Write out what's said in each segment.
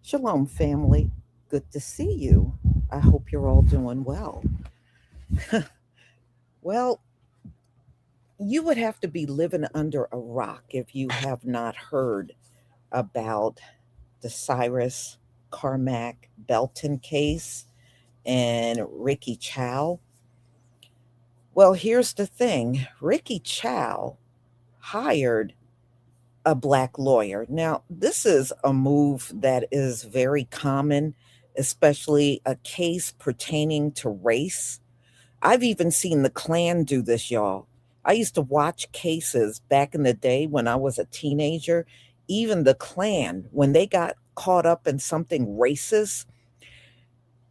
Shalom, family. Good to see you. I hope you're all doing well. Well, you would have to be living under a rock if you have not heard about the Cyrus Carmack Belton case and Ricky Chow. Well, here's the thing Ricky Chow hired a black lawyer. Now, this is a move that is very common, especially a case pertaining to race. I've even seen the Klan do this, y'all. I used to watch cases back in the day when I was a teenager. Even the Klan, when they got caught up in something racist,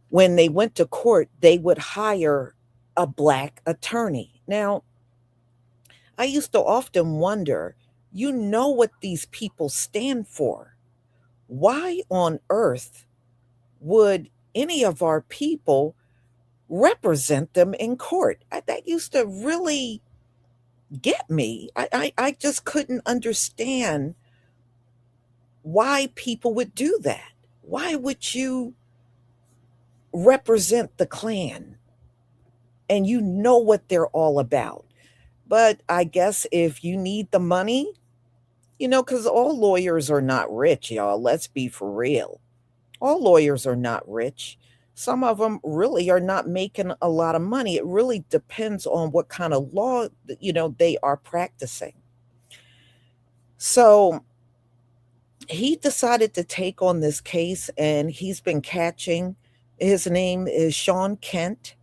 when they went to court, they would hire a black attorney. Now, I used to often wonder, you know what these people stand for. Why on earth would any of our people represent them in court? That used to really get me. I just couldn't understand why people would do that. Why would you represent the Klan and you know what they're all about? But I guess if you need the money, because all lawyers are not rich, y'all. Let's be for real. All lawyers are not rich. Some of them really are not making a lot of money. It really depends on what kind of law, they are practicing. So he decided to take on this case and he's been catching, his name is Sean Kent.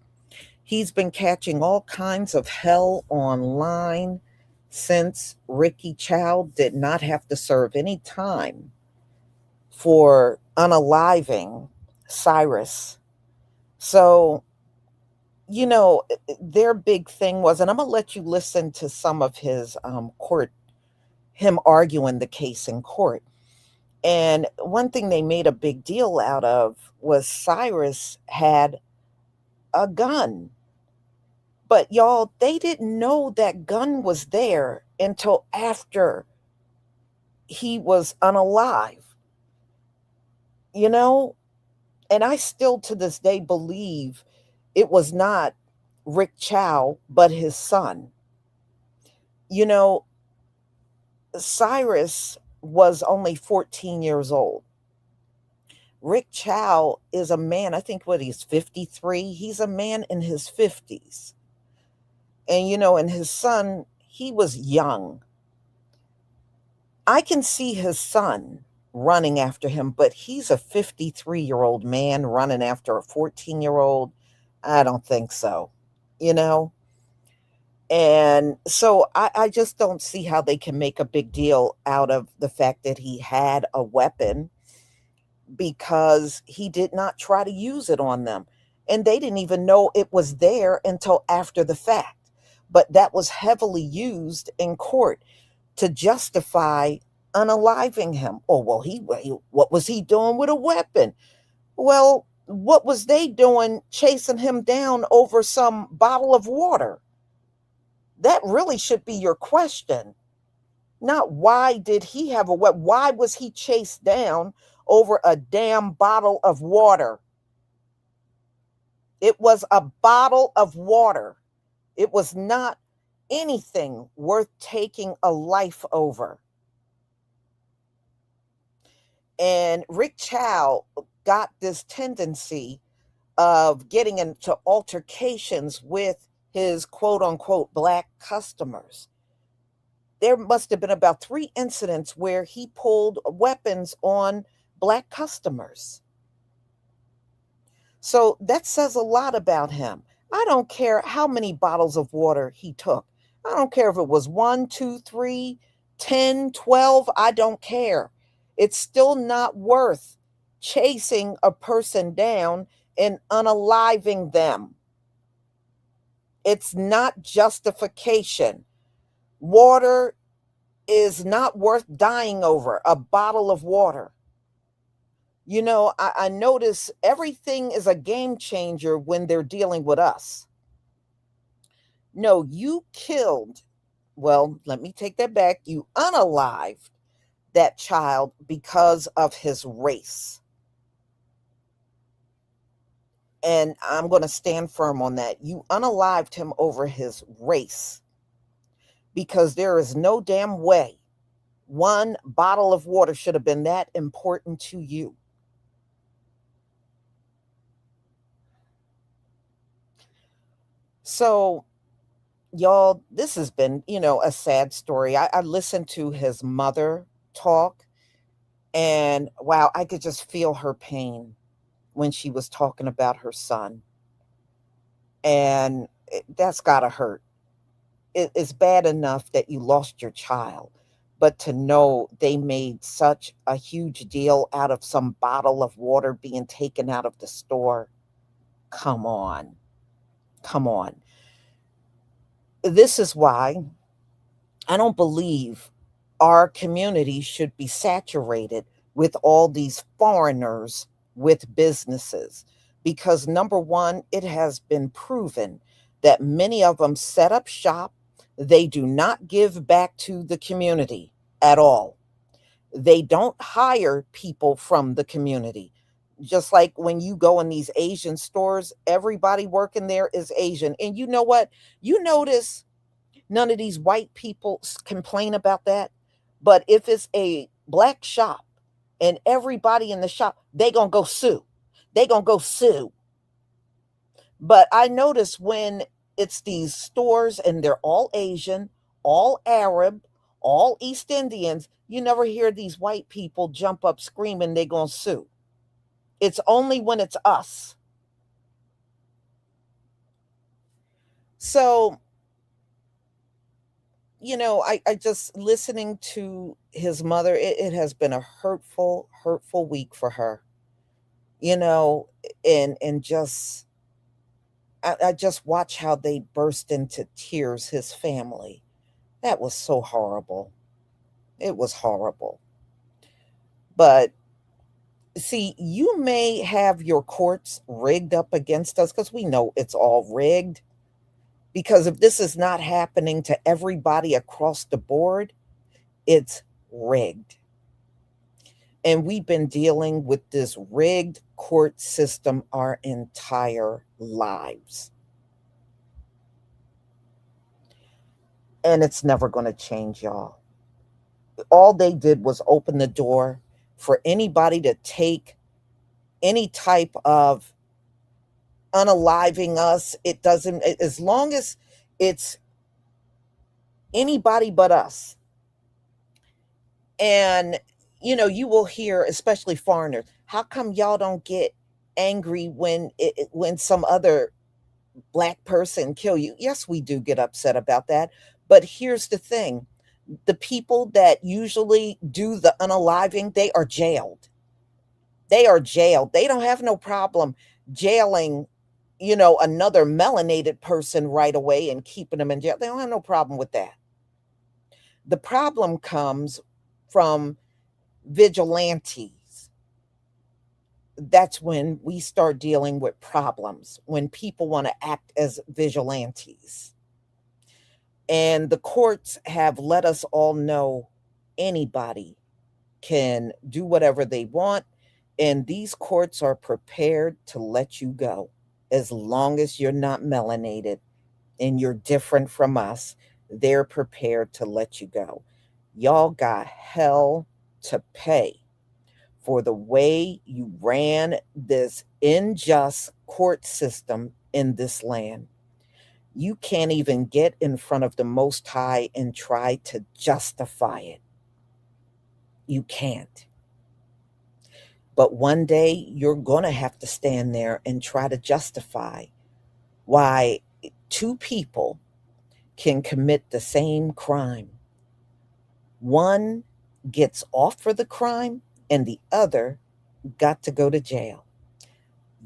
He's been catching all kinds of hell online since Ricky Chow did not have to serve any time for unaliving Cyrus. So, their big thing was, and I'm going to let you listen to some of his him arguing the case in court. And one thing they made a big deal out of was Cyrus had a gun. But y'all, they didn't know that gun was there until after he was unalive. You know, and I still to this day believe it was not Rick Chow, but his son. You know, Cyrus was only 14 years old. Rick Chow is a man, I think what he's 53. He's a man in his 50s. And, and his son, he was young. I can see his son running after him, but he's a 53-year-old man running after a 14-year-old. I don't think so, you know? And so I just don't see how they can make a big deal out of the fact that he had a weapon because he did not try to use it on them. And they didn't even know it was there until after the fact. But that was heavily used in court to justify unaliving him. Oh, well, what was he doing with a weapon? Well, what was they doing chasing him down over some bottle of water? That really should be your question. Not why did he have a weapon? Why was he chased down over a damn bottle of water? It was a bottle of water. It was not anything worth taking a life over. And Rick Chow got this tendency of getting into altercations with his quote unquote black customers. There must have been about 3 incidents where he pulled weapons on black customers. So that says a lot about him. I don't care how many bottles of water he took. I don't care if it was 1, 2, 3, 10, 12. I don't care. It's still not worth chasing a person down and unaliving them. It's not justification. Water is not worth dying over, a bottle of water. I notice everything is a game changer when they're dealing with us. No, you killed, well, let me take that back. You unalived that child because of his race. And I'm going to stand firm on that. You unalived him over his race because there is no damn way one bottle of water should have been that important to you. So, y'all, this has been, a sad story. I listened to his mother talk, and wow, I could just feel her pain when she was talking about her son. And that's got to hurt. It's bad enough that you lost your child, but to know they made such a huge deal out of some bottle of water being taken out of the store, come on, come on. This is why I don't believe our community should be saturated with all these foreigners with businesses. Because number one, it has been proven that many of them set up shop. They do not give back to the community at all. They don't hire people from the community. Just like when you go in these Asian stores, everybody working there is Asian. And you know what? You notice none of these white people complain about that. But if it's a black shop and everybody in the shop, they gonna go sue. They gonna go sue. But I notice when it's these stores and they're all Asian, all Arab, all East Indians, you never hear these white people jump up screaming they gonna sue. It's only when it's us. So I just listening to his mother, it has been a hurtful, hurtful week for her, you know, and just I just watch how they burst into tears, his family. That was so horrible. It was horrible. But see, you may have your courts rigged up against us because we know it's all rigged. Because if this is not happening to everybody across the board, it's rigged. And we've been dealing with this rigged court system our entire lives. And it's never going to change, y'all. All they did was open the door for anybody to take any type of unaliving us. It doesn't, as long as it's anybody but us. And, you will hear, especially foreigners, how come y'all don't get angry when when some other black person kill you? Yes, we do get upset about that. But here's the thing. The people that usually do the unaliving, they are jailed. They are jailed. They don't have no problem jailing, another melanated person right away and keeping them in jail. They don't have no problem with that. The problem comes from vigilantes. That's when we start dealing with problems, when people want to act as vigilantes. And the courts have let us all know anybody can do whatever they want. And these courts are prepared to let you go as long as you're not melanated and you're different from us. They're prepared to let you go. Y'all got hell to pay for the way you ran this unjust court system in this land. You can't even get in front of the Most High and try to justify it. You can't. But one day you're going to have to stand there and try to justify why two people can commit the same crime. One gets off for the crime and the other got to go to jail.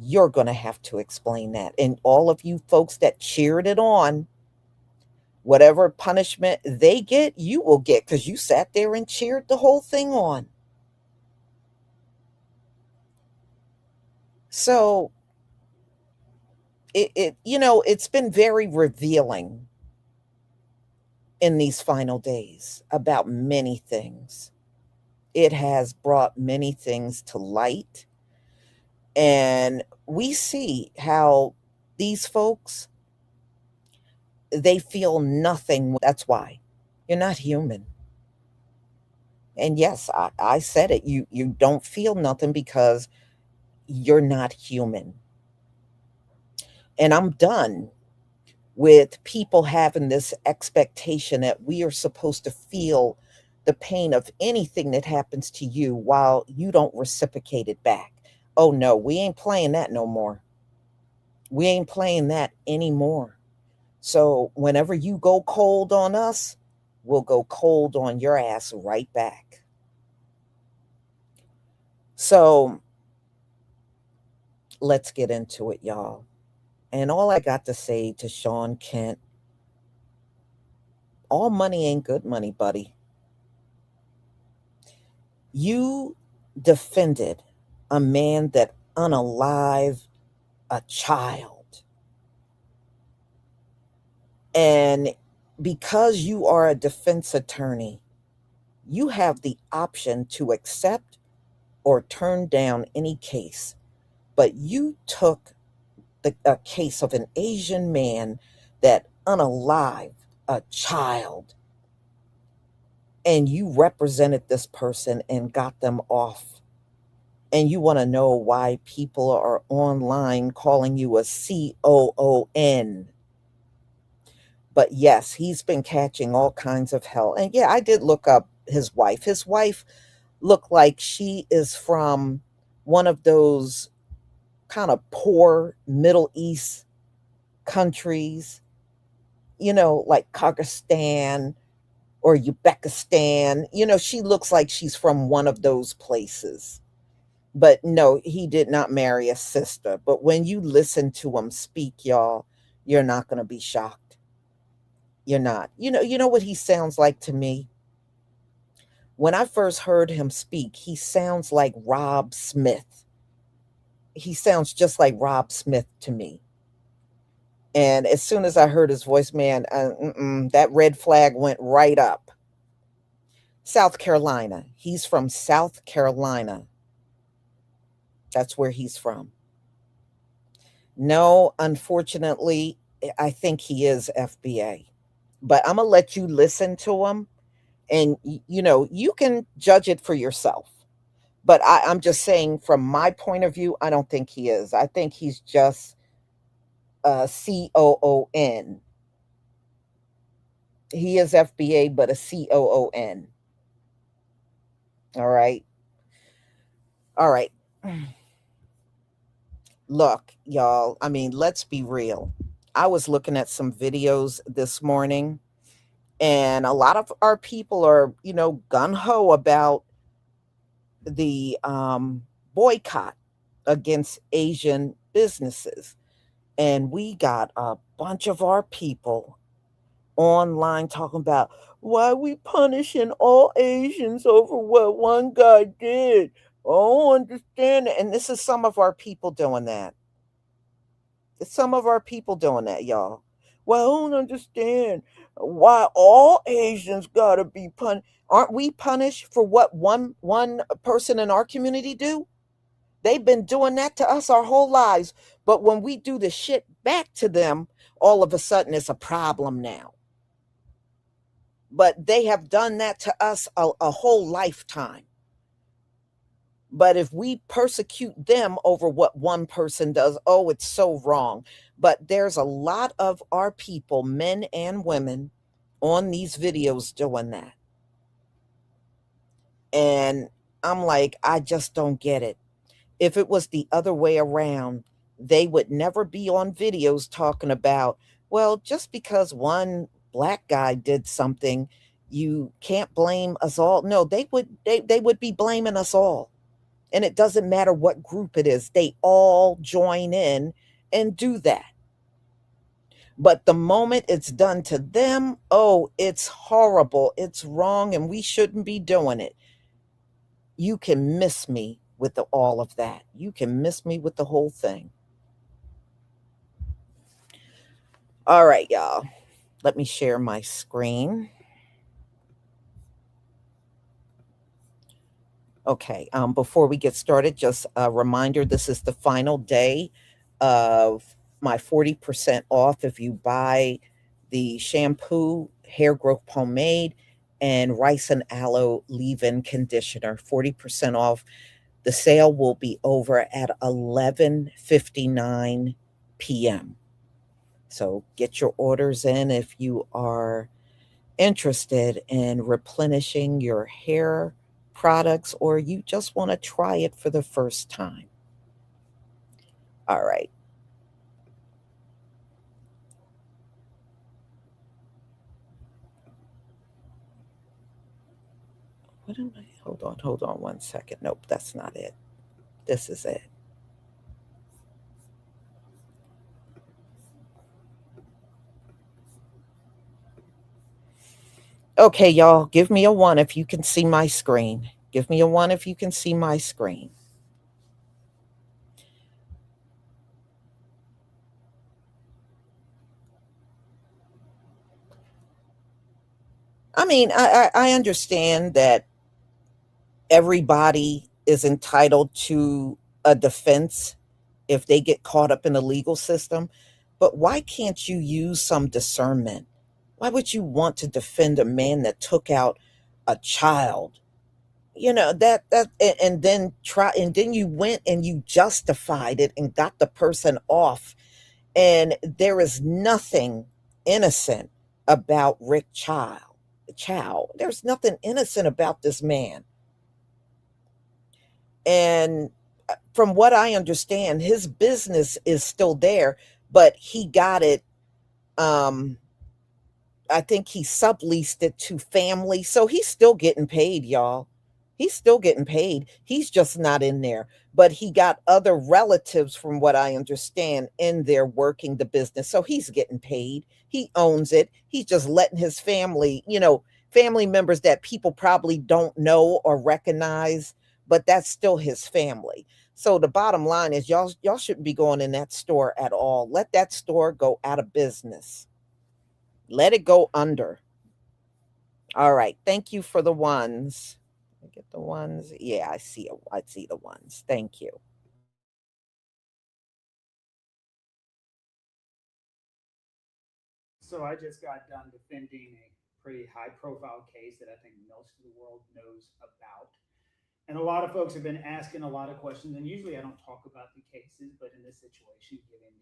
You're going to have to explain that. And all of you folks that cheered it on, whatever punishment they get, you will get because you sat there and cheered the whole thing on. So it's been very revealing in these final days about many things. It has brought many things to light. And we see how these folks, they feel nothing. That's why you're not human. And yes, I said it. You don't feel nothing because you're not human. And I'm done with people having this expectation that we are supposed to feel the pain of anything that happens to you while you don't reciprocate it back. Oh no, we ain't playing that no more. We ain't playing that anymore. So whenever you go cold on us, we'll go cold on your ass right back. So let's get into it, y'all. And all I got to say to Sean Kent, all money ain't good money, buddy. You defended a man that unalived a child. And because you are a defense attorney, you have the option to accept or turn down any case. But you took a case of an Asian man that unalived a child, and you represented this person and got them off. And you want to know why people are online calling you a COON. But yes, he's been catching all kinds of hell. And yeah, I did look up his wife. His wife looked like she is from one of those kind of poor Middle East countries, like Kyrgyzstan or Uzbekistan. She looks like she's from one of those places. But no, he did not marry a sister. But when you listen to him speak, y'all, you're not going to be shocked. You're not. You know what he sounds like to me? When I first heard him speak, he sounds like Rob Smith. He sounds just like Rob Smith to me. And as soon as I heard his voice, man, that red flag went right up. South Carolina. He's from South Carolina. That's where he's from. No, unfortunately, I think he is FBA. But I'm going to let you listen to him, and you can judge it for yourself. But I'm just saying, from my point of view, I don't think he is. I think he's just a COON. He is FBA, but a COON. All right. All right. Look, y'all, I mean, let's be real. I was looking at some videos this morning, and a lot of our people are, gun ho about the boycott against Asian businesses. And we got a bunch of our people online talking about why we punishing all Asians over what one guy did. I don't understand it. And this is some of our people doing that. It's some of our people doing that, y'all. Well, I don't understand why all Asians gotta be punished. Aren't we punished for what one person in our community do? They've been doing that to us our whole lives. But when we do the shit back to them, all of a sudden it's a problem now. But they have done that to us a whole lifetime. But if we persecute them over what one person does, oh, it's so wrong. But there's a lot of our people, men and women, on these videos doing that. And I'm like, I just don't get it. If it was the other way around, they would never be on videos talking about, well, just because one black guy did something, you can't blame us all. No, they would be blaming us all. And it doesn't matter what group it is, they all join in and do that. But the moment it's done to them, oh, it's horrible, it's wrong, and we shouldn't be doing it. You can miss me with all of that. You can miss me with the whole thing. All right, y'all. Let me share my screen. Okay, before we get started, just a reminder, this is the final day of my 40% off if you buy the shampoo, hair growth pomade, and rice and aloe leave-in conditioner. 40% off. The sale will be over at 11:59 p.m. So get your orders in if you are interested in replenishing your hair products or you just want to try it for the first time. All right. What am I? Hold on 1 second. Nope, that's not it. This is it. Okay, y'all, give me a one if you can see my screen. Give me a one if you can see my screen. I mean, I understand that everybody is entitled to a defense if they get caught up in the legal system. But why can't you use some discernment? Why would you want to defend a man that took out a child? You know, and then try, and then you went and you justified it and got the person off. And there is nothing innocent about Rick Chow. There's nothing innocent about this man. And from what I understand, his business is still there, but he got it. Um, I think he subleased it to family, so he's still getting paid, y'all. He's still getting paid. He's just not in there, but he got other relatives, from what I understand, in there working the business, so he's getting paid. He owns it. He's just letting his family, family members that people probably don't know or recognize, but that's still his family. So the bottom line is, y'all shouldn't be going in that store at all. Let that store go out of business. Let it go under. All right. Thank you for the ones. I get the ones. Yeah, I see it. I see the ones. Thank you. So I just got done defending a pretty high profile case that I think most of the world knows about. And a lot of folks have been asking a lot of questions. And usually I don't talk about the cases, but in this situation, given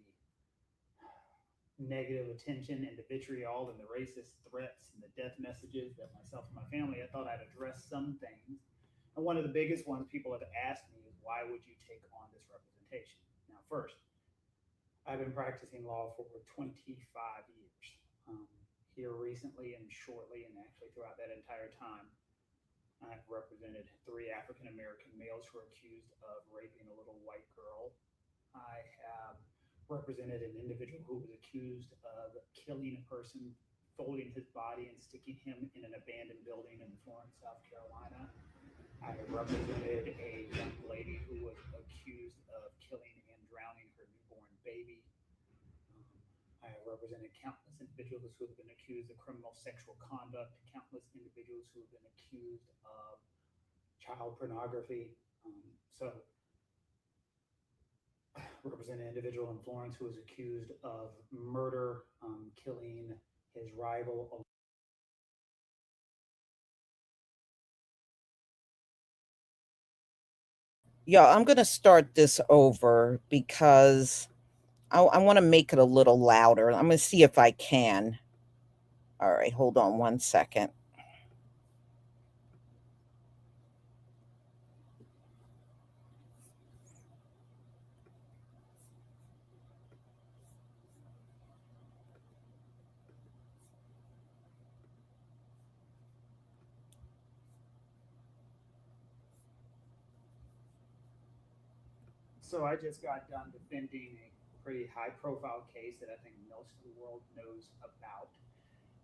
the negative attention and the vitriol and the racist threats and the death messages that myself and my family, I thought I'd address some things. And one of the biggest ones people have asked me is, why would you take on this representation? Now, first, I've been practicing law for over 25 years. Um, Here recently and shortly, and actually throughout that entire time, I've represented three African American males who are accused of raping a little white girl. I have represented an individual who was accused of killing a person, folding his body and sticking him in an abandoned building in Florence, South Carolina. I represented a young lady who was accused of killing and drowning her newborn baby. I have represented countless individuals who have been accused of criminal sexual conduct, countless individuals who have been accused of child pornography. So, represent an individual in Florence who was accused of murder, killing his rival. Yeah, I'm going to start this over because I want to make it a little louder. I'm going to see if I can. All right, hold on 1 second. So I just got done defending a pretty high profile case that I think most of the world knows about.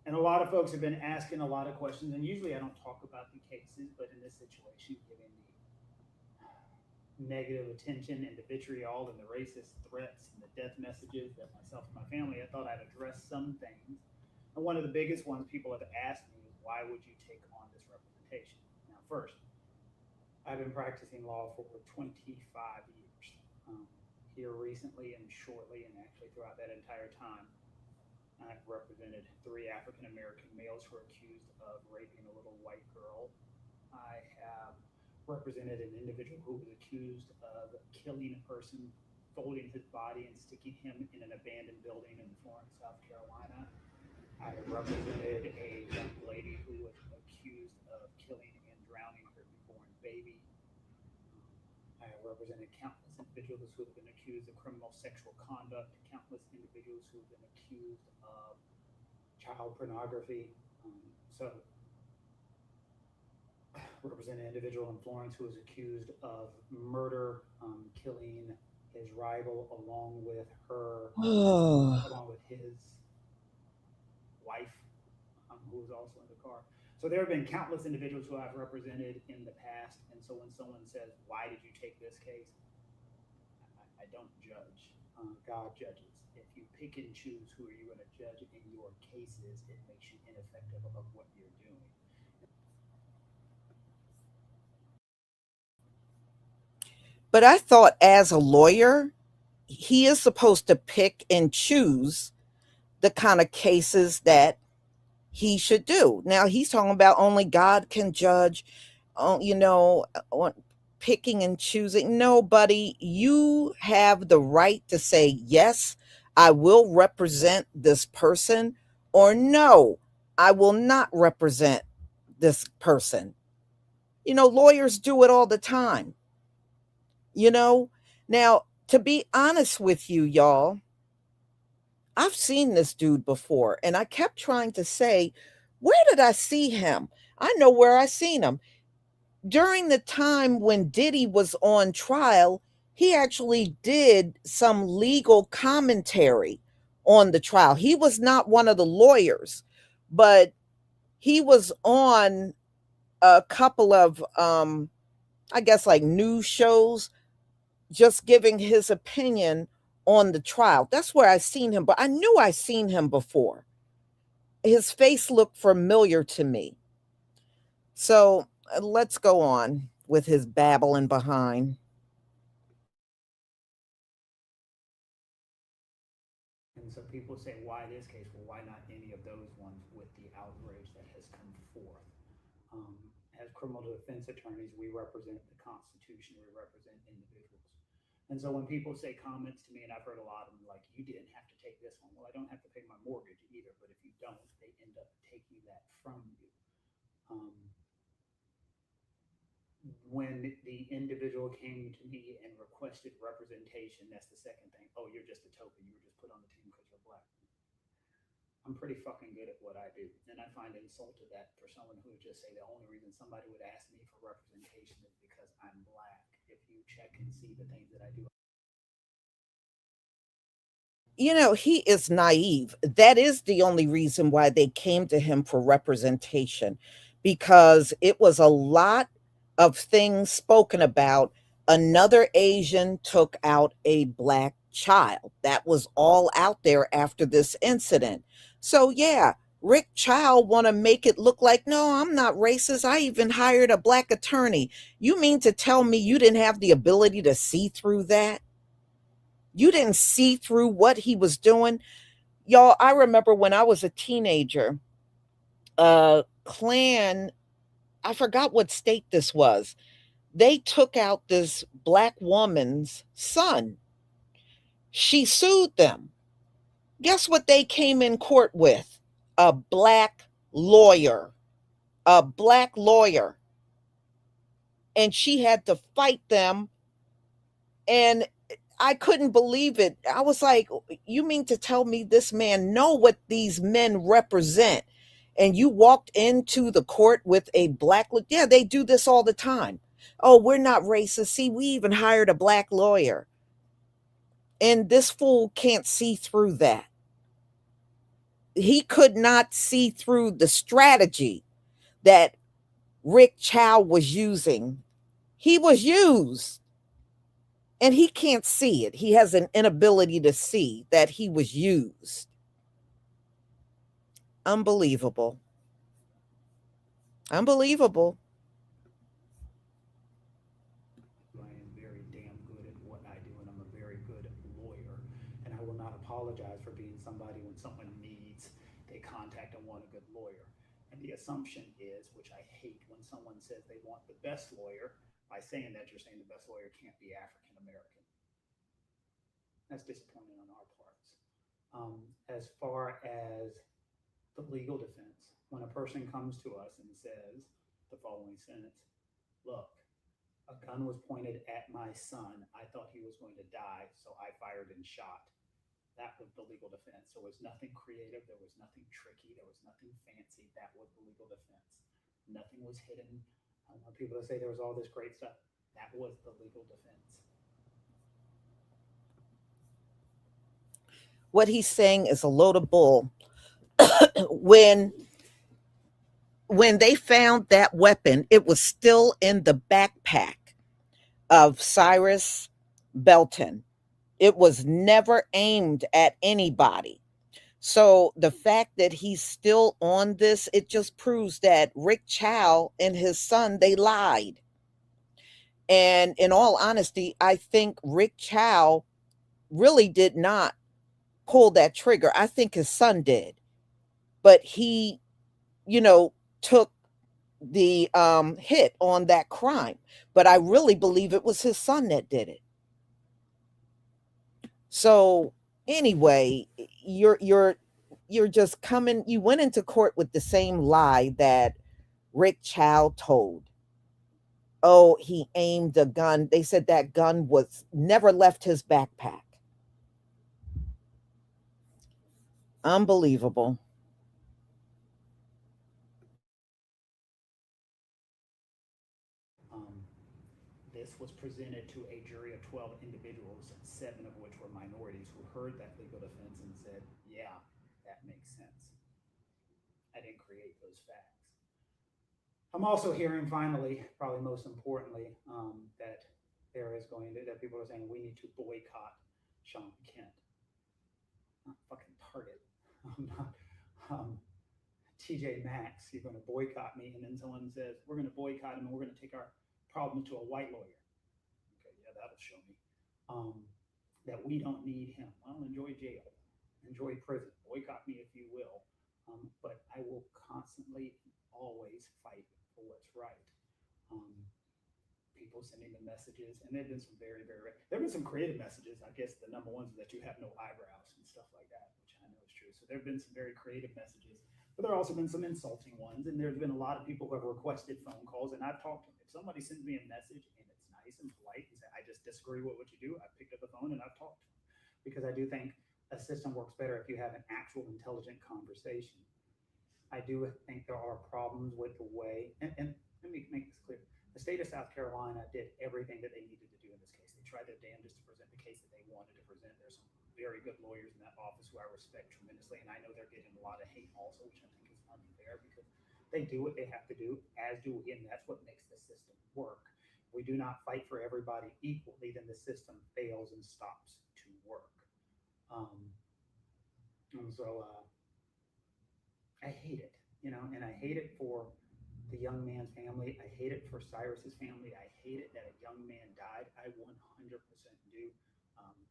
And a lot of folks have been asking a lot of questions. And usually I don't talk about the cases, but in this situation, given the negative attention and the vitriol and the racist threats and the death messages that myself and my family, I thought I'd address some things. And one of the biggest ones people have asked me is, why would you take on this representation? Now, first, I've been practicing law for 25 years. Um, Here recently and shortly, and actually throughout that entire time, I've represented three African American males who are accused of raping a little white girl. I have represented an individual who was accused of killing a person, folding his body and sticking him in an abandoned building in Florence, South Carolina. I represented a young lady who was accused of killing and drowning her newborn baby. I have represented countless individuals who have been accused of criminal sexual conduct, countless individuals who have been accused of child pornography. So, represent an individual in Florence who was accused of murder, killing his rival Oh, along with his wife, who was also in the car. So there have been countless individuals who I've represented in the past, and so when someone says, "Why did you take this case?" I don't judge. God judges. If you pick and choose who are you going to judge in your cases, it makes you ineffective of what you're doing. but I thought as a lawyer, he is supposed to pick and choose the kind of cases that he should do. Now he's talking about only God can judge, on picking and choosing. No, buddy, you have the right to say, yes, I will represent this person, or no, I will not represent this person. Lawyers do it all the time, you know? Now, to be honest with you, y'all, I've seen this dude before, and I kept trying to say, where did I see him? I know where I seen him. During the time when Diddy was on trial, he actually did some legal commentary on the trial. He was not one of the lawyers, but he was on a couple of I guess like news shows, just giving his opinion on the trial. That's where I seen him, but I knew I seen him before. His face looked familiar to me. So let's go on with his babbling behind. And so people say, why this case? Well, why not any of those ones with the outrage that has come forth? Um, as criminal defense attorneys, we represent the Constitution, we represent individuals. And so when people say comments to me, and I've heard a lot of them like, you didn't have to take this one. Well, I don't have to pay my mortgage either, but if you don't, they end up taking that from you. Um, when the individual came to me and requested representation, that's the second thing. Oh, you're just a token. You were just put on the team because you're black. I'm pretty fucking good at what I do. And I find insulted that for someone who would just say the only reason somebody would ask me for representation is because I'm black. If you check and see the things that I do. He is naive. That is the only reason why they came to him for representation, because it was a lot of things spoken about. Another Asian took out a black child. That was all out there after this incident. So yeah, Rick Chow want to make it look like, no, I'm not racist. I even hired a black attorney. You mean to tell me you didn't have the ability to see through that? You didn't see through what he was doing. Y'all, I remember when I was a teenager, Klan, I forgot what state this was. They took out this black woman's son. She sued them. Guess what they came in court with? A black lawyer. A black lawyer. And she had to fight them. And I couldn't believe it. I was like, you mean to tell me this man know what these men represent? And you walked into the court with a black, yeah, they do this all the time. Oh, we're not racist. See, we even hired a black lawyer. And this fool can't see through that. He could not see through the strategy that Rick Chow was using. He was used. And he can't see it. He has an inability to see that he was used. Unbelievable. Unbelievable. apologize for being somebody when someone needs, they contact and want a good lawyer. And the assumption is, which I hate, when someone says they want the best lawyer, by saying that, you're saying the best lawyer can't be African American. That's disappointing on our parts. As far as the legal defense, when a person comes to us and says the following sentence: look, a gun was pointed at my son. I thought he was going to die, so I fired and shot. That was the legal defense. There was nothing creative. There was nothing tricky. There was nothing fancy. That was the legal defense. Nothing was hidden. I don't want people to say there was all this great stuff. That was the legal defense. What he's saying is a load of bull. when when they found that weapon, it was still in the backpack of Cyrus Belton. It was never aimed at anybody. So the fact that he's still on this, it just proves that Rick Chow and his son, they lied. And in all honesty, I think Rick Chow really did not pull that trigger. I think his son did. But he, you know, took the hit on that crime. But I really believe it was his son that did it. So anyway, you're just coming. You went into court with the same lie that Rick Chow told. Oh, he aimed a gun. They said that gun was never left his backpack. Unbelievable. Um, this was presented to a jury of 12 individuals, seven of which were minorities, who heard that legal defense and said, yeah, that makes sense. I didn't create those facts. I'm also hearing, finally, probably most importantly, that there is going to, that people are saying we need to boycott Sean Kent. Not fucking Target. I'm not TJ Maxx. You're going to boycott me. And then someone says, we're going to boycott him and we're going to take our problem to a white lawyer. Okay, yeah, that'll show me. That we don't need him. Well, enjoy jail, enjoy prison, boycott me if you will. But I will constantly, always fight for what's right. Um, People sending the messages, and there've been some there have been some creative messages. I guess the number ones that you have no eyebrows and stuff like that, which I know is true. So there have been some very creative messages, but there have also been some insulting ones, and there's been a lot of people who have requested phone calls, and I've talked to them. If somebody sends me a message and it's nice and polite and say, I just disagree with what you do, I picked up the phone and I've talked to them, because I do think a system works better if you have an actual intelligent conversation. I do think there are problems with the way, and let me make this clear. The state of South Carolina did everything that they needed to do in this case. They tried their damnedest to present the case that they wanted to present. There's some very good lawyers in that office who I respect tremendously, and I know they're getting a lot of hate also, which I think is unfair, because they do what they have to do, as do we, and that's what makes the system work. We do not fight for everybody equally, then the system fails and stops to work. Um, and so I hate it, and I hate it for the young man's family. I hate it for Cyrus's family. I hate it that a young man died. I 100% do.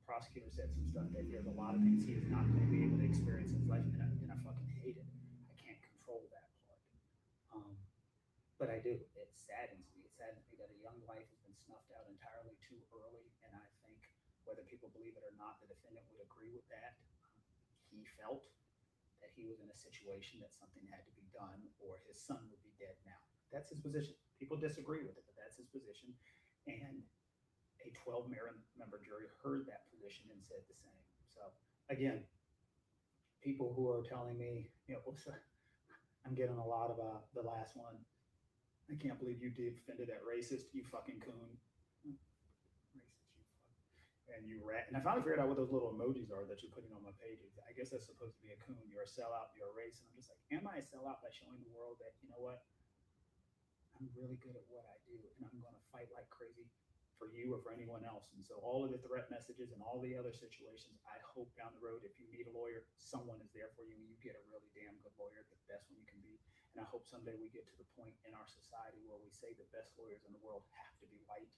Prosecutor said some stuff that there's a lot of things he is not going to be able to experience in his life, and I fucking hate it. I can't control that part. Um, but I do. It saddens me. It saddens me that a young life has been snuffed out entirely too early, and I think, whether people believe it or not, the defendant would agree with that. He felt that he was in a situation that something had to be done or his son would be dead now. That's his position. People disagree with it, but that's his position. And a 12 member jury heard that position and said the same. So, again, people who are telling me, I'm getting a lot of the last one. I can't believe you defended that racist, you fucking coon. Racist, you fuck. And you rat. And I finally figured out what those little emojis are that you're putting on my pages. I guess that's supposed to be a coon. You're a sellout. You're a race. And I'm just like, am I a sellout by showing the world that, you know what? I'm really good at what I do, and I'm going to fight like crazy for you or for anyone else. And so, all of the threat messages and all the other situations, I hope down the road, if you need a lawyer, someone is there for you, and you get a really damn good lawyer, the best one you can be. And I hope someday we get to the point in our society where we say the best lawyers in the world have to be white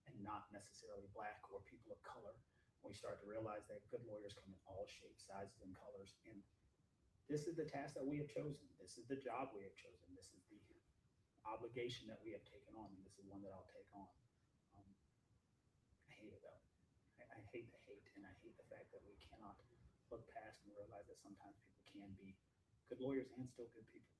and not necessarily black or people of color. We start to realize that good lawyers come in all shapes, sizes, and colors. And this is the task that we have chosen. This is the job we have chosen. This is the obligation that we have taken on. And this is one that I'll take on. Um, I hate it though. I hate the hate, and I hate the fact that we cannot look past and realize that sometimes people can be good lawyers and still good people.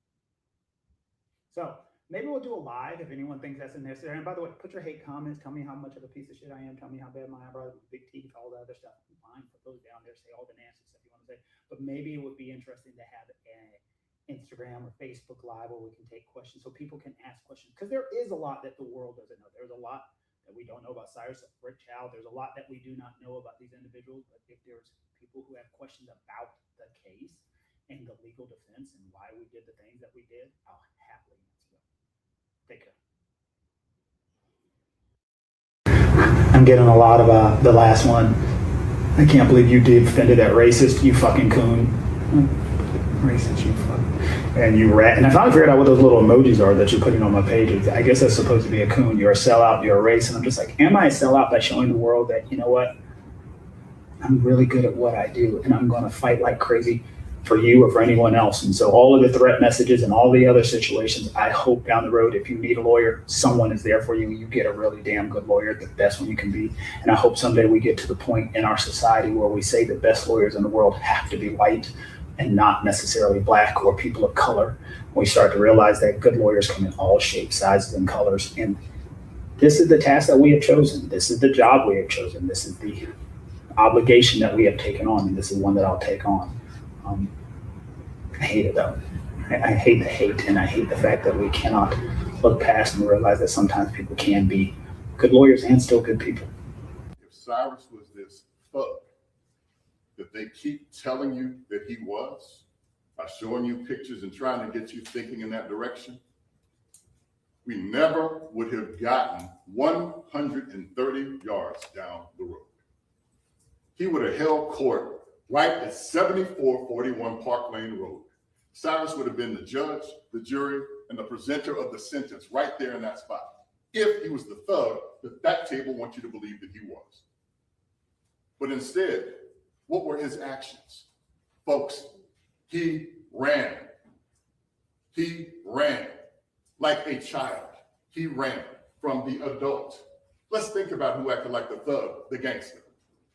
So maybe we'll do a live if anyone thinks that's necessary. And by the way, put your hate comments. Tell me how much of a piece of shit I am. Tell me how bad my eyebrows, big teeth, all the other stuff. I'm fine. Put those down there. Say all the nasty stuff you want to say. But maybe it would be interesting to have an Instagram or Facebook Live where we can take questions so people can ask questions. Because there is a lot that the world doesn't know. There's a lot that we don't know about Cyrus, Rick Chow. There's a lot that we do not know about these individuals. But if there's people who have questions about the case and the legal defense and why we did the things that we did, I'll happily answer them. Take care. I'm getting a lot of the last one. I can't believe you defended that racist, you fucking coon. Racist, you fuck. And you rat. And I finally figured out what those little emojis are that you're putting on my page. I guess that's supposed to be a coon. You're a sellout, you're a race. And I'm just like, am I a sellout by showing the world that, you know what? I'm really good at what I do and I'm going to fight like crazy for you or for anyone else. And so all of the threat messages and all the other situations, I hope down the road, if you need a lawyer, someone is there for you. You get a really damn good lawyer, the best one you can be. And I hope someday we get to the point in our society where we say the best lawyers in the world have to be white and not necessarily black or people of color. We start to realize that good lawyers come in all shapes, sizes, and colors. And this is the task that we have chosen. This is the job we have chosen. This is the obligation that we have taken on. And this is one that I'll take on. I hate it though. I hate the hate, and I hate the fact that we cannot look past and realize that sometimes people can be good lawyers and still good people. If Cyrus was this thug that they keep telling you that he was, by showing you pictures and trying to get you thinking in that direction, we never would have gotten 130 yards down the road. He would have held court right at 7441 Park Lane Road. Cyrus would have been the judge, the jury, and the presenter of the sentence right there in that spot, if he was the thug that table wants you to believe that he was. But instead, what were his actions? Folks, he ran. He ran like a child. He ran from the adult. Let's think about who acted like the thug, the gangster.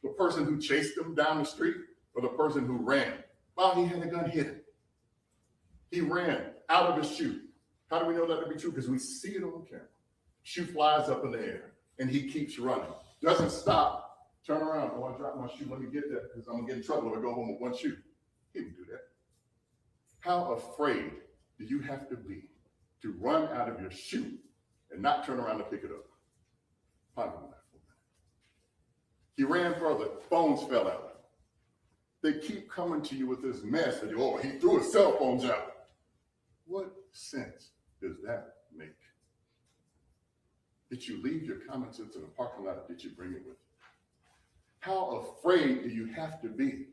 The person who chased him down the street, or the person who ran while he had a gun hidden. He ran out of his shoe. How do we know that to be true? Because we see it on camera. Shoe flies up in the air, and he keeps running. Doesn't stop. Turn around. I want to drop my shoe. Let me get that, because I'm going to get in trouble if I go home with one shoe. He didn't do that. How afraid do you have to be to run out of your shoe and not turn around to pick it up? Ponder on that for a minute. He ran further. Phones fell out. They keep coming to you with this mess that, oh, he threw his cell phones out. What sense does that make? Did you leave your common sense in the parking lot, or did you bring it with you? How afraid do you have to be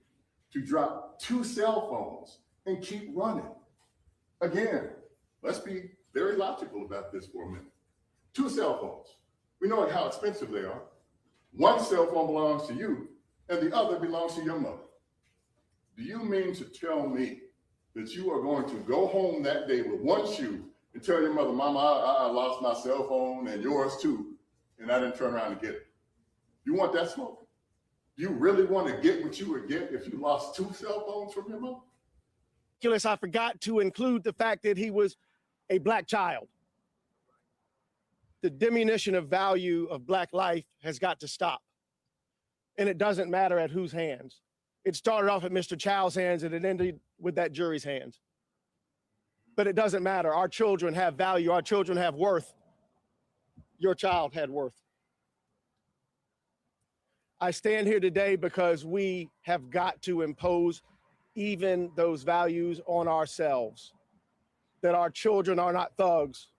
to drop 2 cell phones and keep running? Again, let's be very logical about this for a minute. 2 cell phones. We know how expensive they are. One cell phone belongs to you, and the other belongs to your mother. Do you mean to tell me that you are going to go home that day with one shoe and tell your mother, Mama, I lost my cell phone and yours too, and I didn't turn around and get it? You want that smoke? Do you really want to get what you would get if you lost 2 cell phones from your mother? I forgot to include the fact that he was a black child. The diminution of value of black life has got to stop. And it doesn't matter at whose hands. It started off at Mr. Chow's hands and it ended with that jury's hands. But it doesn't matter. Our children have value. Our children have worth. Your child had worth. I stand here today because we have got to impose even those values on ourselves. That our children are not thugs.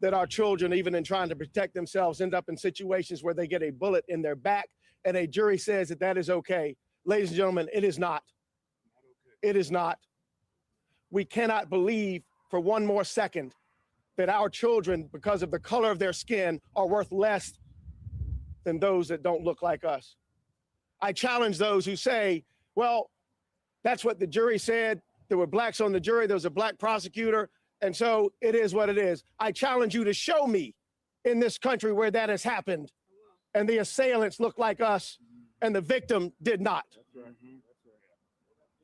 That our children, even in trying to protect themselves, end up in situations where they get a bullet in their back and a jury says that that is okay. Ladies and gentlemen, it is not. It is not. We cannot believe for one more second that our children, because of the color of their skin, are worth less than those that don't look like us. I challenge those who say, well, that's what the jury said. There were blacks on the jury. There was a black prosecutor. And so it is what it is. I challenge you to show me in this country where that has happened and the assailants look like us and the victim did not.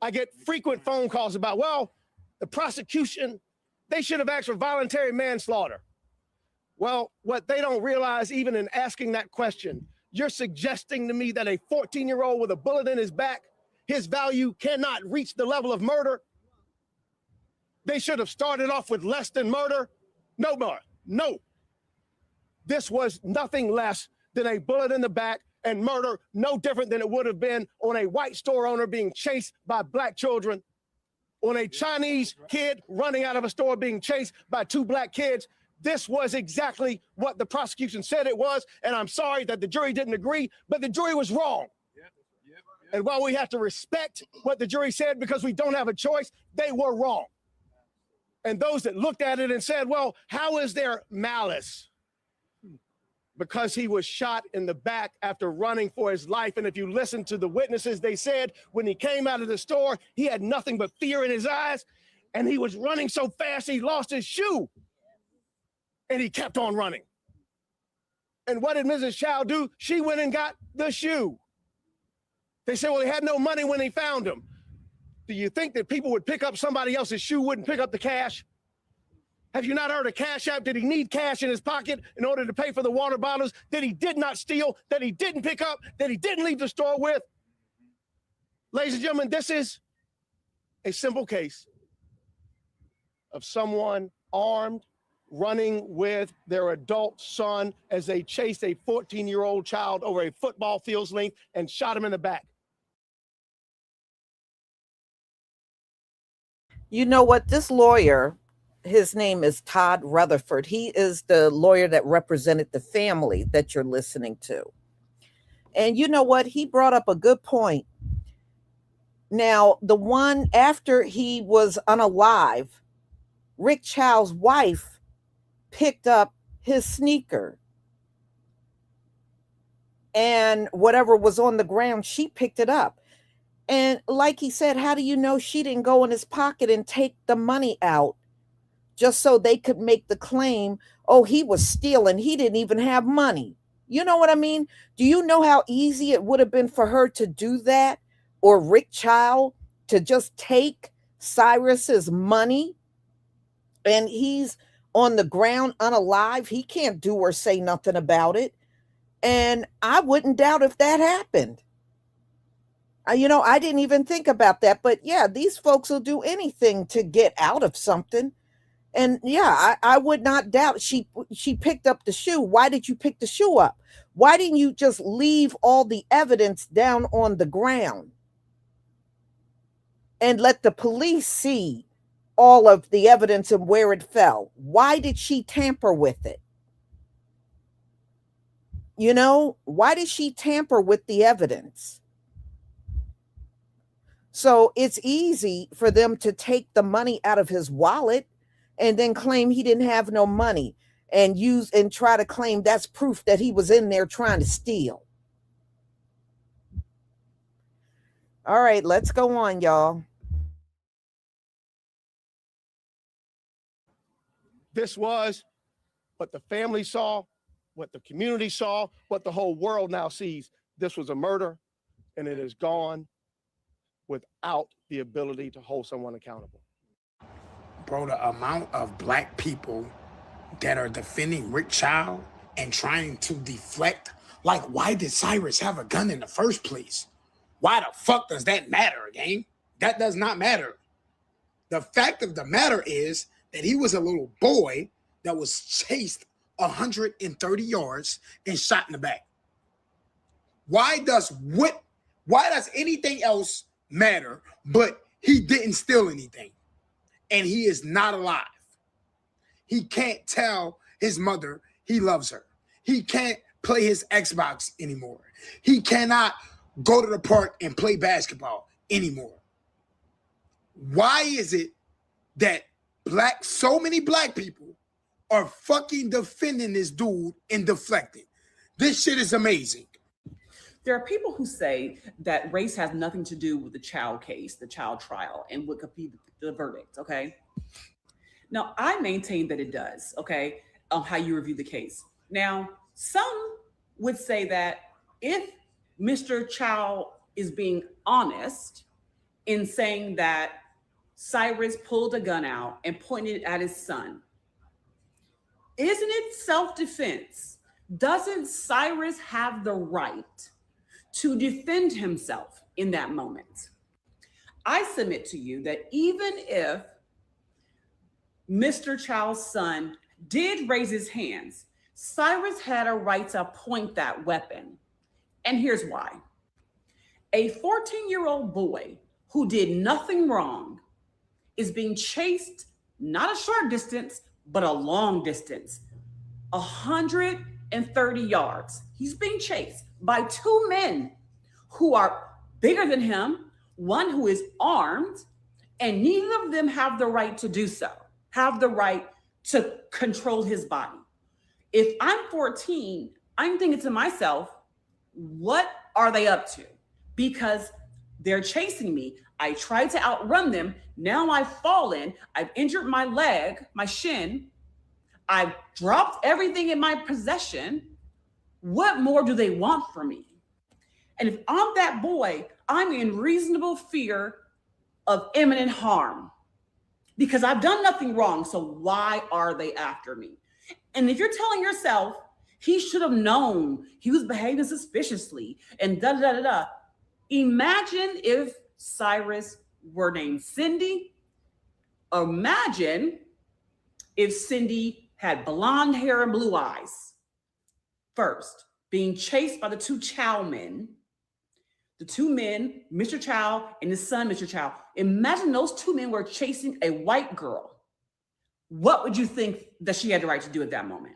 I get frequent phone calls about, well, the prosecution, they should have asked for voluntary manslaughter. Well, what they don't realize, even in asking that question, you're suggesting to me that a 14-year-old with a bullet in his back, his value cannot reach the level of murder. They should have started off with less than murder. No more. No. This was nothing less than a bullet in the back and murder, no different than it would have been on a white store owner being chased by black children, on a Chinese kid running out of a store being chased by two black kids. This was exactly what the prosecution said it was, and I'm sorry that the jury didn't agree, but the jury was wrong. And while we have to respect what the jury said because we don't have a choice, they were wrong. And those that looked at it and said, well, how is there malice? Because he was shot in the back after running for his life. And if you listen to the witnesses, they said when he came out of the store, he had nothing but fear in his eyes. And he was running so fast, he lost his shoe. And he kept on running. And what did Mrs. Chow do? She went and got the shoe. They said, well, he had no money when he found him. Do you think that people would pick up somebody else's shoe, wouldn't pick up the cash? Have you not heard of Cash App? Did he need cash in his pocket in order to pay for the water bottles that he did not steal, that he didn't pick up, that he didn't leave the store with? Ladies and gentlemen, this is a simple case of someone armed, running with their adult son as they chased a 14-year-old child over a football field's length and shot him in the back. You know what? This lawyer, his name is Todd Rutherford. He is the lawyer that represented the family that you're listening to. And you know what? He brought up a good point. Now, the one after he was unalive, Rick Chow's wife picked up his sneaker. And whatever was on the ground, she picked it up. And like he said, how do you know she didn't go in his pocket and take the money out just so they could make the claim, oh, he was stealing. He didn't even have money. You know what I mean? Do you know how easy it would have been for her to do that? Or Rick Chow to just take Cyrus's money and he's on the ground unalive? He can't do or say nothing about it. And I wouldn't doubt if that happened. You know, I didn't even think about that. But yeah, these folks will do anything to get out of something. And yeah, I would not doubt she picked up the shoe. Why did you pick the shoe up? Why didn't you just leave all the evidence down on the ground and let the police see all of the evidence and where it fell? Why did she tamper with it? You know, why did she tamper with the evidence? So it's easy for them to take the money out of his wallet and then claim he didn't have no money and use and try to claim that's proof that he was in there trying to steal. All right, let's go on, y'all. This was what the family saw, what the community saw, what the whole world now sees. This was a murder, and it is gone without the ability to hold someone accountable. Bro, the amount of black people that are defending Rick Chow and trying to deflect, like, why did Cyrus have a gun in the first place? Why the fuck does that matter, gang? That does not matter. The fact of the matter is that he was a little boy that was chased 130 yards and shot in the back. Why does anything else matter but he didn't steal anything and he is not alive? He can't tell his mother he loves her. He can't play his Xbox anymore. He cannot go to the park and play basketball anymore. Why is it that so many black people are fucking defending this dude and deflecting? This shit is amazing. There are people who say that race has nothing to do with the child case, the child trial, and what could be the verdict. Okay. Now, I maintain that it does. Okay. How you review the case. Now, some would say that if Mr. Chow is being honest in saying that Cyrus pulled a gun out and pointed it at his son, isn't it self defense? Doesn't Cyrus have the right to defend himself in that moment? I submit to you that even if Mr. Chow's son did raise his hands, Cyrus had a right to point that weapon. And here's why. A 14-year-old boy who did nothing wrong is being chased not a short distance, but a long distance, 130 yards. He's being chased by two men who are bigger than him, one who is armed, and neither of them have the right to do so, have the right to control his body. If I'm 14, I'm thinking to myself, what are they up to? Because they're chasing me. I tried to outrun them. Now I've fallen. I've injured my leg, my shin. I've dropped everything in my possession. What more do they want from me? And if I'm that boy, I'm in reasonable fear of imminent harm because I've done nothing wrong. So why are they after me? And if you're telling yourself he should have known he was behaving suspiciously and da da da da, imagine if Cyrus were named Cindy. Imagine if Cindy had blonde hair and blue eyes. First, being chased by the two Chow men, the two men, Mr. Chow and his son, Mr. Chow. Imagine those two men were chasing a white girl. What would you think that she had the right to do at that moment?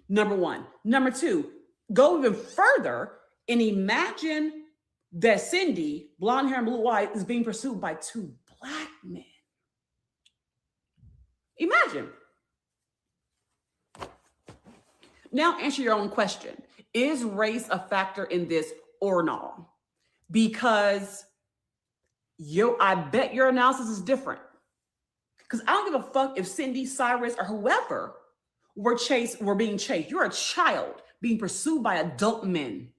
Number one. Number two, go even further and imagine that Cindy, blonde hair and blue eyes, is being pursued by two black men. Imagine. Now answer your own question. Is race a factor in this or not? Because I bet your analysis is different. Because I don't give a fuck if Cindy, Cyrus, or whoever were being chased. You're a child being pursued by adult men.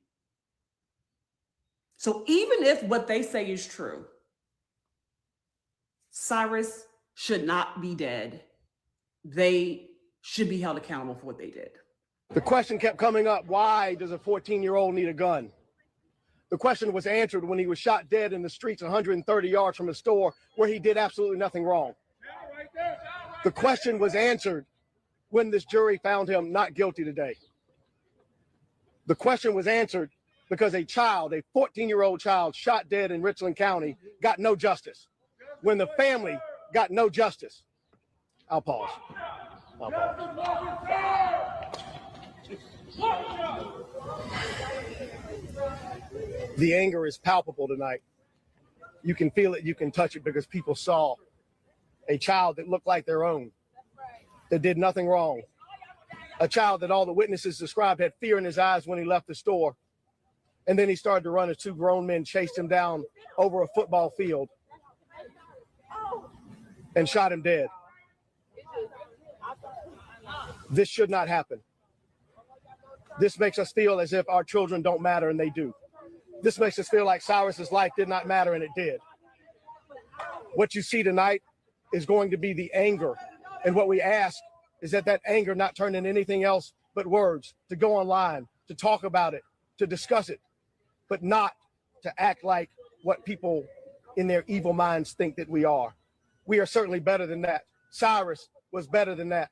So even if what they say is true, Cyrus should not be dead. They should be held accountable for what they did. The question kept coming up, why does a 14-year-old need a gun? The question was answered when he was shot dead in the streets 130 yards from a store where he did absolutely nothing wrong. The question was answered when this jury found him not guilty today. The question was answered because a 14-year-old child shot dead in Richland County got no justice. When the family got no justice. I'll pause. The anger is palpable tonight. You can feel it, you can touch it, because people saw a child that looked like their own, that did nothing wrong. A child that all the witnesses described had fear in his eyes when he left the store. And then he started to run as two grown men chased him down over a football field and shot him dead. This should not happen. This makes us feel as if our children don't matter, and they do. This makes us feel like Cyrus's life did not matter, and it did. What you see tonight is going to be the anger. And what we ask is that anger not turn into anything else but words, to go online, to talk about it, to discuss it, but not to act like what people in their evil minds think that we are. We are certainly better than that. Cyrus was better than that.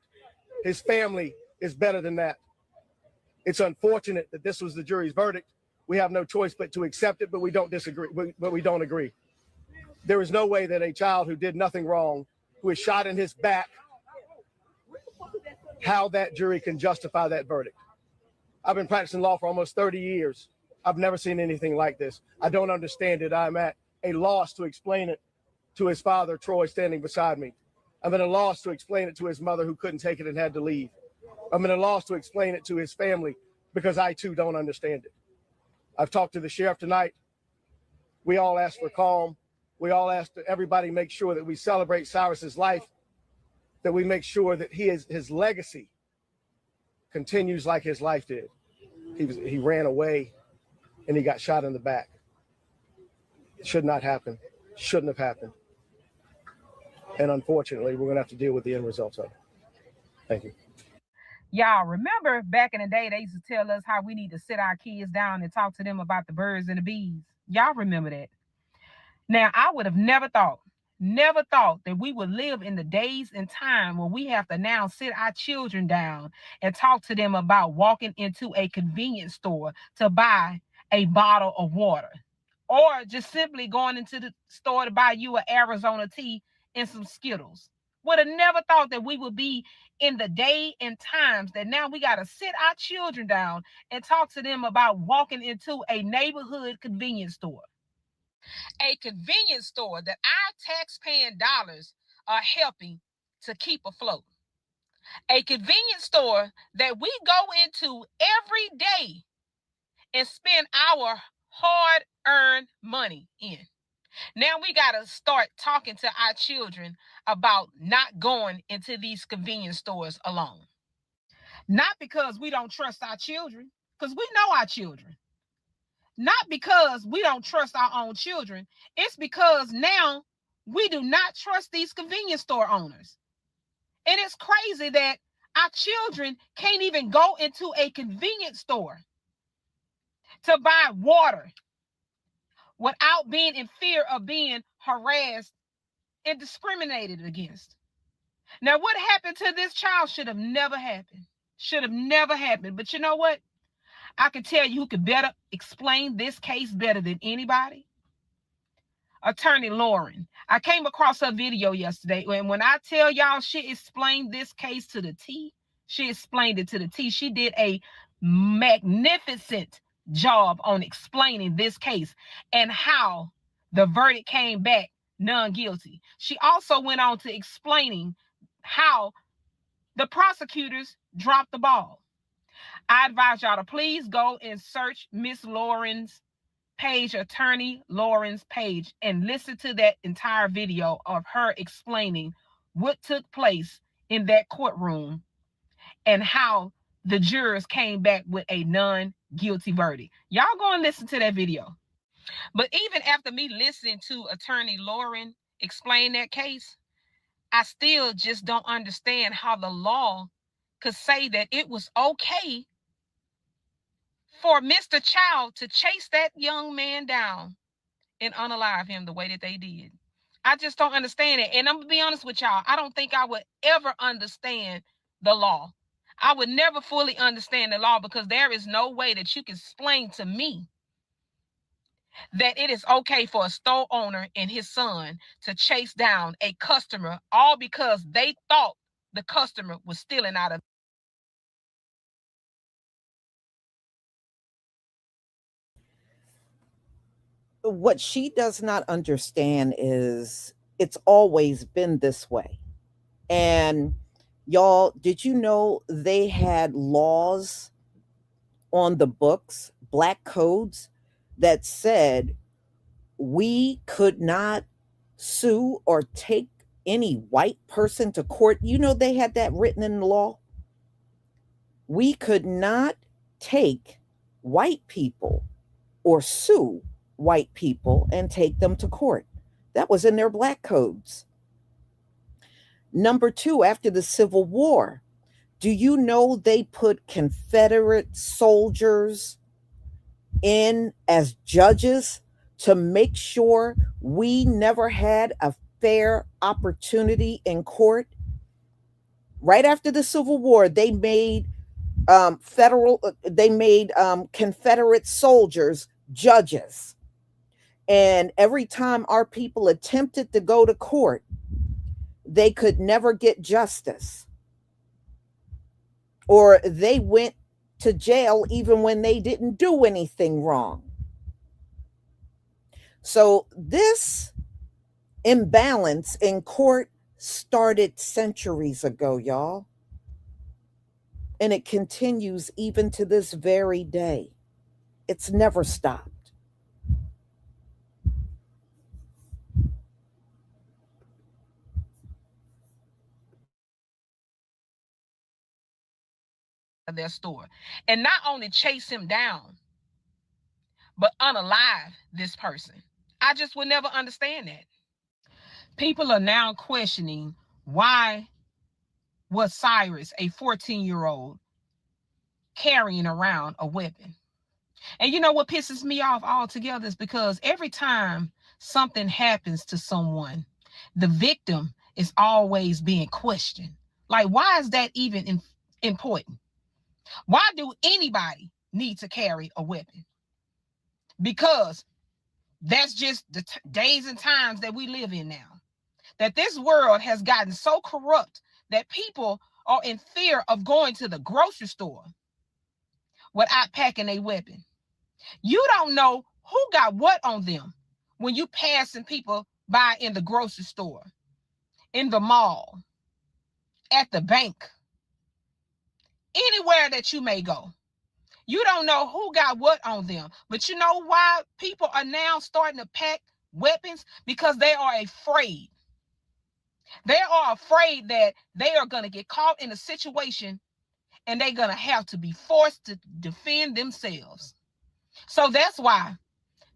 His family is better than that. It's unfortunate that this was the jury's verdict. We have no choice but to accept it, but we don't disagree, but we don't agree. There is no way that a child who did nothing wrong, who is shot in his back, how that jury can justify that verdict. I've been practicing law for almost 30 years. I've never seen anything like this. I don't understand it. I'm at a loss to explain it to his father, Troy, standing beside me. I'm at a loss to explain it to his mother, who couldn't take it and had to leave. I'm at a loss to explain it to his family, because I too don't understand it. I've talked to the sheriff tonight. We all ask for calm. We all ask that everybody make sure that we celebrate Cyrus's life, that we make sure that his legacy continues like his life did. He ran away and he got shot in the back. It should not happen. Shouldn't have happened. And unfortunately, we're going to have to deal with the end results of it. Thank you. Y'all remember back in the day, they used to tell us how we need to sit our kids down and talk to them about the birds and the bees. Y'all remember that? Now, I would have never thought that we would live in the days and time when we have to now sit our children down and talk to them about walking into a convenience store to buy a bottle of water, or just simply going into the store to buy you an Arizona tea and some Skittles. Would have never thought that we would be in the day and times that now we got to sit our children down and talk to them about walking into a neighborhood convenience store. A convenience store that our tax-paying dollars are helping to keep afloat. A convenience store that we go into every day and spend our hard-earned money in. Now we got to start talking to our children about not going into these convenience stores alone. Not because we don't trust our children, because we know our children. Not because we don't trust our own children. It's because now we do not trust these convenience store owners. And it's crazy that our children can't even go into a convenience store to buy water without being in fear of being harassed and discriminated against. Now, what happened to this child should have never happened. Should have never happened. But you know what? I can tell you who could better explain this case better than anybody. Attorney Lauren. I came across her video yesterday, and when I tell y'all she explained this case to the T, she explained it to the T. She did a magnificent job on explaining this case and how the verdict came back non-guilty. She also went on to explaining how the prosecutors dropped the ball. I advise y'all to please go and search Miss Lauren's page, Attorney Lauren's page, and listen to that entire video of her explaining what took place in that courtroom and how the jurors came back with a non-guilty verdict. Y'all go and listen to that video. But even after me listening to Attorney Lauren explain that case, I still just don't understand how the law could say that it was okay for Mr. Chow to chase that young man down and unalive him the way that they did. I just don't understand it. And I'm gonna be honest with y'all, I don't think I would ever understand the law. I would never fully understand the law because there is no way that you can explain to me that it is okay for a store owner and his son to chase down a customer all because they thought the customer was stealing out of. What she does not understand is it's always been this way. And y'all, did you know they had laws on the books, black codes, that said we could not sue or take any white person to court? You know, they had that written in the law. We could not take white people or sue white people and take them to court. That was in their black codes. Number two, after the Civil War, do you know they put Confederate soldiers in as judges to make sure we never had a fair opportunity in court? Right after the Civil War, they made Confederate soldiers judges. And every time our people attempted to go to court, they could never get justice. Or they went to jail even when they didn't do anything wrong. So this imbalance in court started centuries ago, y'all. And it continues even to this very day. It's never stopped. Their store, and not only chase him down, but unalive this person. I just would never understand that. People are now questioning why was Cyrus, a 14-year-old, carrying around a weapon. And you know what pisses me off altogether is because every time something happens to someone, the victim is always being questioned. Like, why is that even important? Why do anybody need to carry a weapon? Because that's just the days and times that we live in now. That this world has gotten so corrupt that people are in fear of going to the grocery store without packing a weapon. You don't know who got what on them when you passing people by in the grocery store, in the mall, at the bank, anywhere that you may go. You don't know who got what on them. But you know why people are now starting to pack weapons? Because they are afraid. They are afraid that they are going to get caught in a situation and they're going to have to be forced to defend themselves. So that's why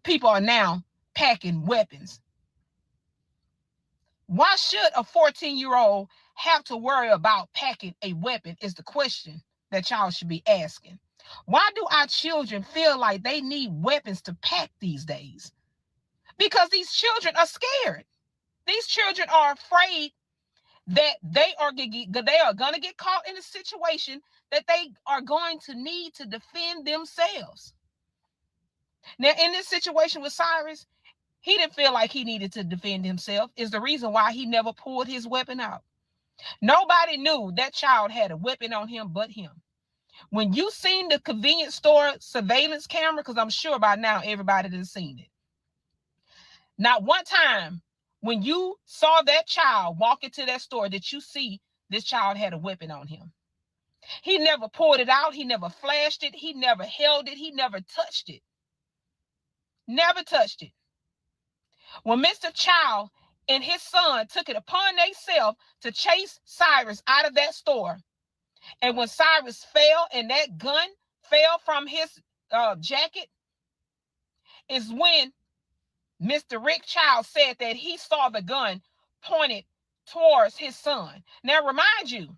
people are now packing weapons. Why should a 14-year-old have to worry about packing a weapon is the question that y'all should be asking. Why do our children feel like they need weapons to pack these days? Because these children are scared. These children are afraid that they are going to get caught in a situation that they are going to need to defend themselves. Now, in this situation with Cyrus, he didn't feel like he needed to defend himself. Is the reason why he never pulled his weapon out. Nobody knew that child had a weapon on him but him. When you seen the convenience store surveillance camera, because I'm sure by now everybody has seen it. Not one time when you saw that child walk into that store did you see this child had a weapon on him. He never pulled it out. He never flashed it. He never held it. He never touched it. Never touched it. When Mr. Chow and his son took it upon themselves to chase Cyrus out of that store, and when Cyrus fell and that gun fell from his jacket, is when Mr. Rick Chow said that he saw the gun pointed towards his son. Now, remind you,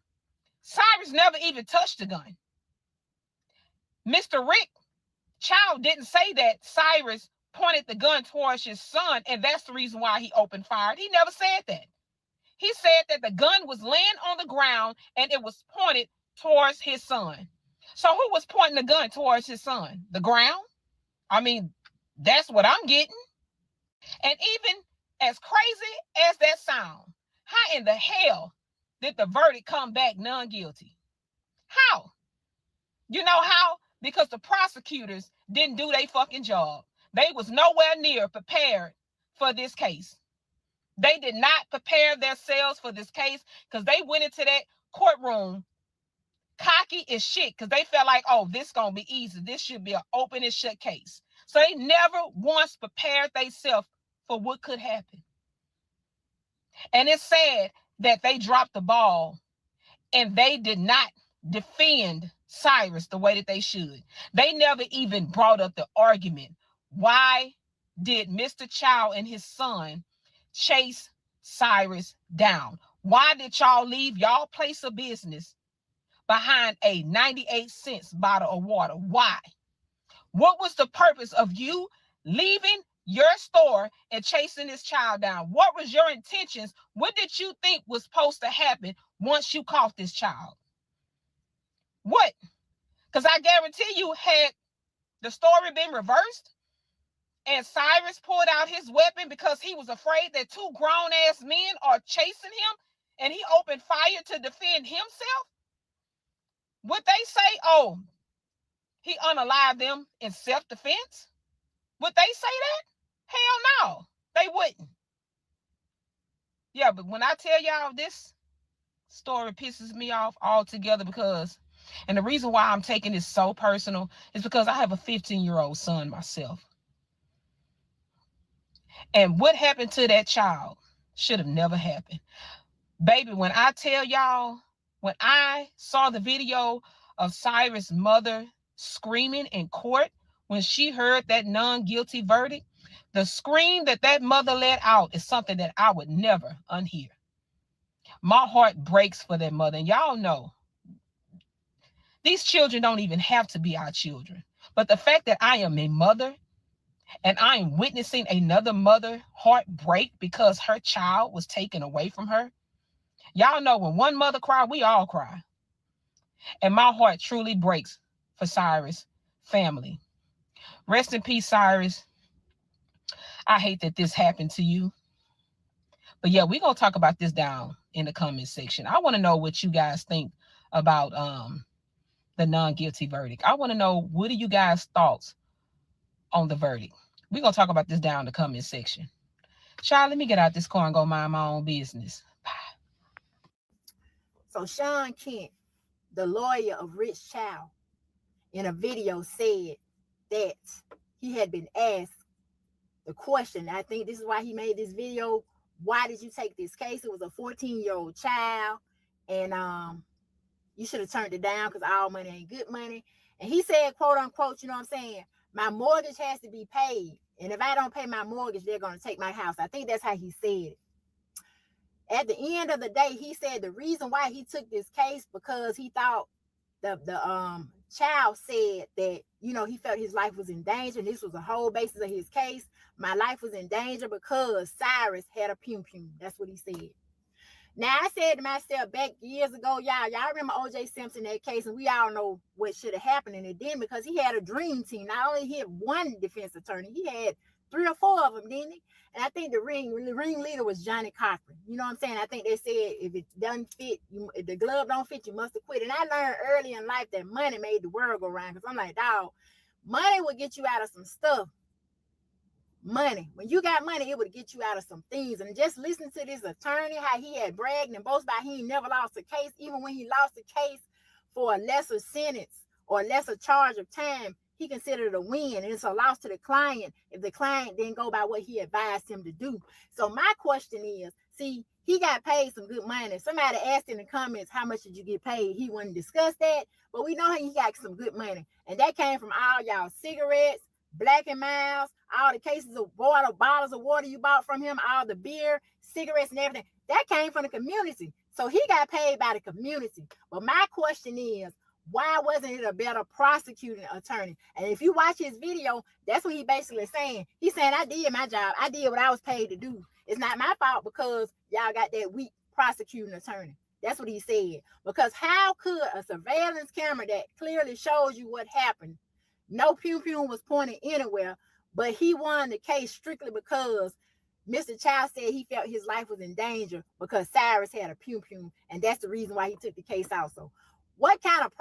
Cyrus never even touched the gun. Mr. Rick Chow didn't say that Cyrus pointed the gun towards his son, and that's the reason why he opened fire. He never said that. He said that the gun was laying on the ground and it was pointed towards his son. So who was pointing the gun towards his son? The ground? I mean, that's what I'm getting. And even as crazy as that sound, how in the hell did the verdict come back non-guilty? How? You know how? Because the prosecutors didn't do their fucking job. They was nowhere near prepared for this case. They did not prepare themselves for this case because they went into that courtroom cocky as shit because they felt like, oh, this gonna be easy. This should be an open and shut case. So they never once prepared themselves for what could happen. And it's sad that they dropped the ball and they did not defend Cyrus the way that they should. They never even brought up the argument. Why did Mr. Chow and his son chase Cyrus down? Why did y'all leave y'all place of business behind a 98-cent bottle of water? Why? What was the purpose of you leaving your store and chasing this child down? What was your intentions? What did you think was supposed to happen once you caught this child? What? Because I guarantee you, had the story been reversed and Cyrus pulled out his weapon because he was afraid that two grown-ass men are chasing him and he opened fire to defend himself, would they say, oh, he unalived them in self-defense? Would they say that? Hell no, they wouldn't. Yeah, but when I tell y'all this story pisses me off altogether because And the reason why I'm taking this so personal is because I have a 15-year-old son myself. And what happened to that child should have never happened. Baby, when I tell y'all, when I saw the video of Cyrus' mother screaming in court when she heard that non-guilty verdict, the scream that that mother let out is something that I would never unhear. My heart breaks for that mother. And y'all know, these children don't even have to be our children. But the fact that I am a mother and I am witnessing another mother heart break because her child was taken away from her. Y'all know when one mother cry, we all cry. And my heart truly breaks for Cyrus' family. Rest in peace, Cyrus. I hate that this happened to you. But yeah, we're going to talk about this down in the comment section. I want to know what you guys think about the non-guilty verdict. I want to know, what are you guys' thoughts on the verdict? We're going to talk about this down in the comment section. Child, let me get out this car and go mind my own business. Bye. So Sean Kent, the lawyer of Rich Chow, in a video said that he had been asked the question. I think this is why he made this video. Why did you take this case? It was a 14-year-old child, and you should have turned it down because all money ain't good money. And he said, quote unquote, you know what I'm saying? My mortgage has to be paid. And if I don't pay my mortgage, they're going to take my house. I think that's how he said it. At the end of the day, he said the reason why he took this case because he thought the child said that, you know, he felt his life was in danger. And this was the whole basis of his case. My life was in danger because Cyrus had a pum pum. That's what he said. Now, I said to myself back years ago, y'all remember O.J. Simpson, that case, and we all know what should have happened, and it didn't, because he had a dream team. Not only he had one defense attorney, he had 3 or 4 of them, didn't he? And I think the ring leader was Johnny Cochran. You know what I'm saying? I think they said if it doesn't fit, if the glove don't fit, you must have quit. And I learned early in life that money made the world go round, because I'm like, dog, money will get you out of some stuff. Money. When you got money, it would get you out of some things. And just listen to this attorney, how he had bragged and boasted about he never lost a case. Even when he lost a case for a lesser sentence or a lesser charge of time, he considered it a win. And it's a loss to the client if the client didn't go by what he advised him to do. So my question is, see, he got paid some good money. Somebody asked in the comments, how much did you get paid? He wouldn't discuss that, but we know he got some good money. And that came from all y'all cigarettes, Black and Miles, all the cases of water, bottles of water you bought from him, all the beer, cigarettes, and everything. That came from the community. So he got paid by the community. But my question is, why wasn't it a better prosecuting attorney? And if you watch his video, that's what he basically saying. He's saying, I did my job. I did what I was paid to do. It's not my fault because y'all got that weak prosecuting attorney. That's what he said. Because how could a surveillance camera that clearly shows you what happened, no pum-pum was pointed anywhere, but he won the case strictly because Mr. Chow said he felt his life was in danger because Cyrus had a pum-pum, and that's the reason why he took the case also. What kind of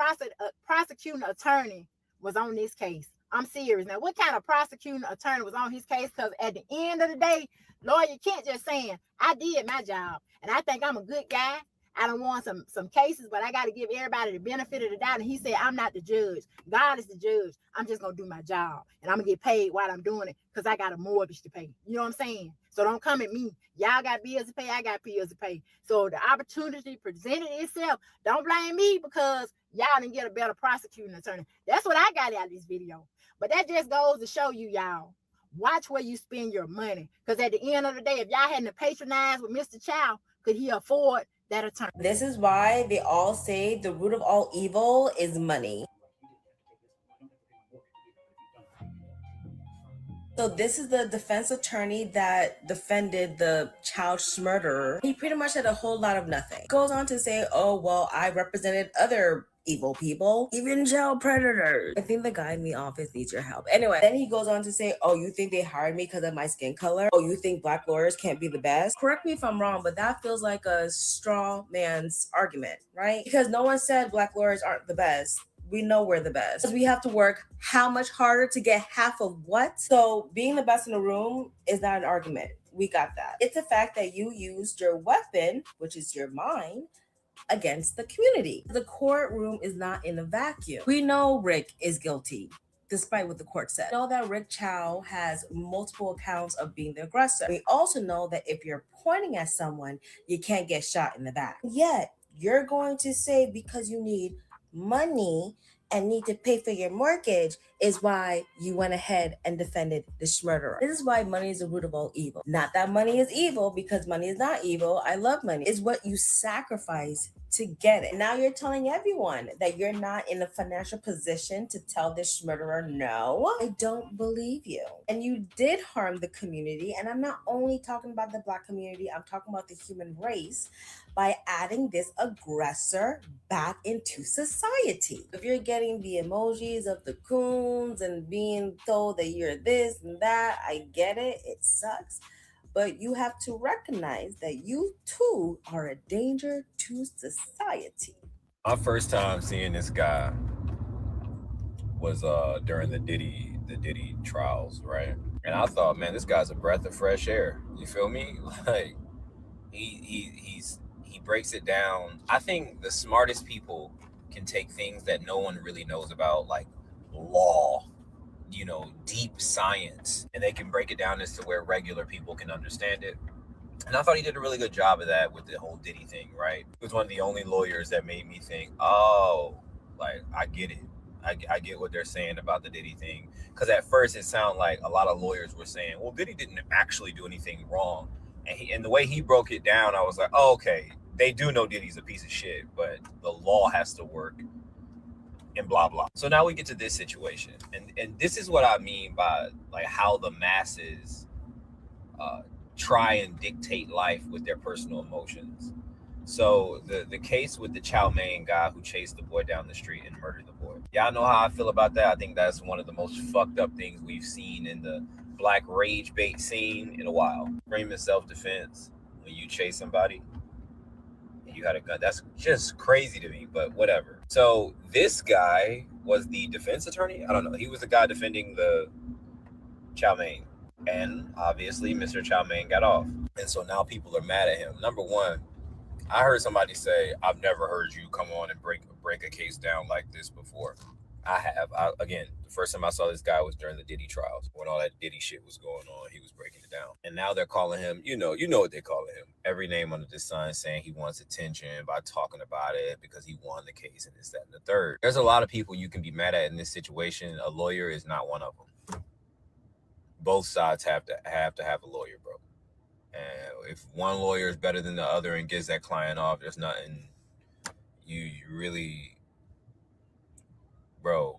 prosecuting attorney was on this case? I'm serious. Now, what kind of prosecuting attorney was on his case? Because at the end of the day, lawyer Kent just saying, I did my job, and I think I'm a good guy. I don't want some cases, but I got to give everybody the benefit of the doubt. And he said, I'm not the judge. God is the judge. I'm just going to do my job. And I'm going to get paid while I'm doing it because I got a mortgage to pay. You know what I'm saying? So don't come at me. Y'all got bills to pay. I got bills to pay. So the opportunity presented itself. Don't blame me because y'all didn't get a better prosecuting attorney. That's what I got out of this video. But that just goes to show you, y'all, watch where you spend your money. Because at the end of the day, if y'all hadn't patronized with Mr. Chow, could he afford that attorney? This is why they all say the root of all evil is money. So this is the defense attorney that defended the child murderer. He pretty much said a whole lot of nothing. Goes on to say, oh, well, I represented other evil people, even child predators. I think the guy in the office needs your help. Anyway, then he goes on to say, oh, you think they hired me because of my skin color? Oh, you think Black lawyers can't be the best? Correct me if I'm wrong, but that feels like a straw man's argument, right? Because no one said Black lawyers aren't the best. We know we're the best. Because we have to work how much harder to get half of what? So being the best in the room is not an argument. We got that. It's the fact that you used your weapon, which is your mind, against the community. The courtroom is not in a vacuum. We know Rick is guilty, despite what the court said. We know that Rick Chow has multiple accounts of being the aggressor. We also know that if you're pointing at someone, you can't get shot in the back. Yet, you're going to say because you need money and need to pay for your mortgage is why you went ahead and defended the murderer. This is why money is the root of all evil. Not that money is evil, because money is not evil. I love money. It's what you sacrifice to get it. Now you're telling everyone that you're not in a financial position to tell this murderer no. I don't believe you. And you did harm the community. And I'm not only talking about the Black community, I'm talking about the human race by adding this aggressor back into society. If you're getting the emojis of the coons and being told that you're this and that, I get it. It sucks. But you have to recognize that you too are a danger to society. My first time seeing this guy was during the Diddy trials, right? And I thought, man, this guy's a breath of fresh air. You feel me? Like he breaks it down. I think the smartest people can take things that no one really knows about, like law, you know, deep science, and they can break it down as to where regular people can understand it. And I thought he did a really good job of that with the whole Diddy thing, right? He was one of the only lawyers that made me think, oh, like, I get it. I get what they're saying about the Diddy thing. Because at first it sounded like a lot of lawyers were saying, well, Diddy didn't actually do anything wrong. And the way he broke it down, I was like, oh, okay, they do know Diddy's a piece of shit, but the law has to work and blah, blah. So now we get to this situation. And this is what I mean by like how the masses try and dictate life with their personal emotions. So the case with the Chow Mein guy who chased the boy down the street and murdered the boy. Y'all know how I feel about that. I think that's one of the most fucked up things we've seen in the Black rage bait scene in a while. Screaming self-defense when you chase somebody and you had a gun. That's just crazy to me, but whatever. So this guy was the defense attorney. I don't know. He was the guy defending the Chow Mein. And obviously Mr. Chow Mein got off. And so now people are mad at him. Number one, I heard somebody say, I've never heard you come on and break a case down like this before. I have. Again, the first time I saw this guy was during the Diddy trials. When all that Diddy shit was going on, he was breaking it down. And now they're calling him, you know what they're calling him. Every name under the sun, saying he wants attention by talking about it because he won the case and this, that, and the third. There's a lot of people you can be mad at in this situation. A lawyer is not one of them. Both sides have to have a lawyer, bro. And if one lawyer is better than the other and gets that client off, there's nothing you really, bro.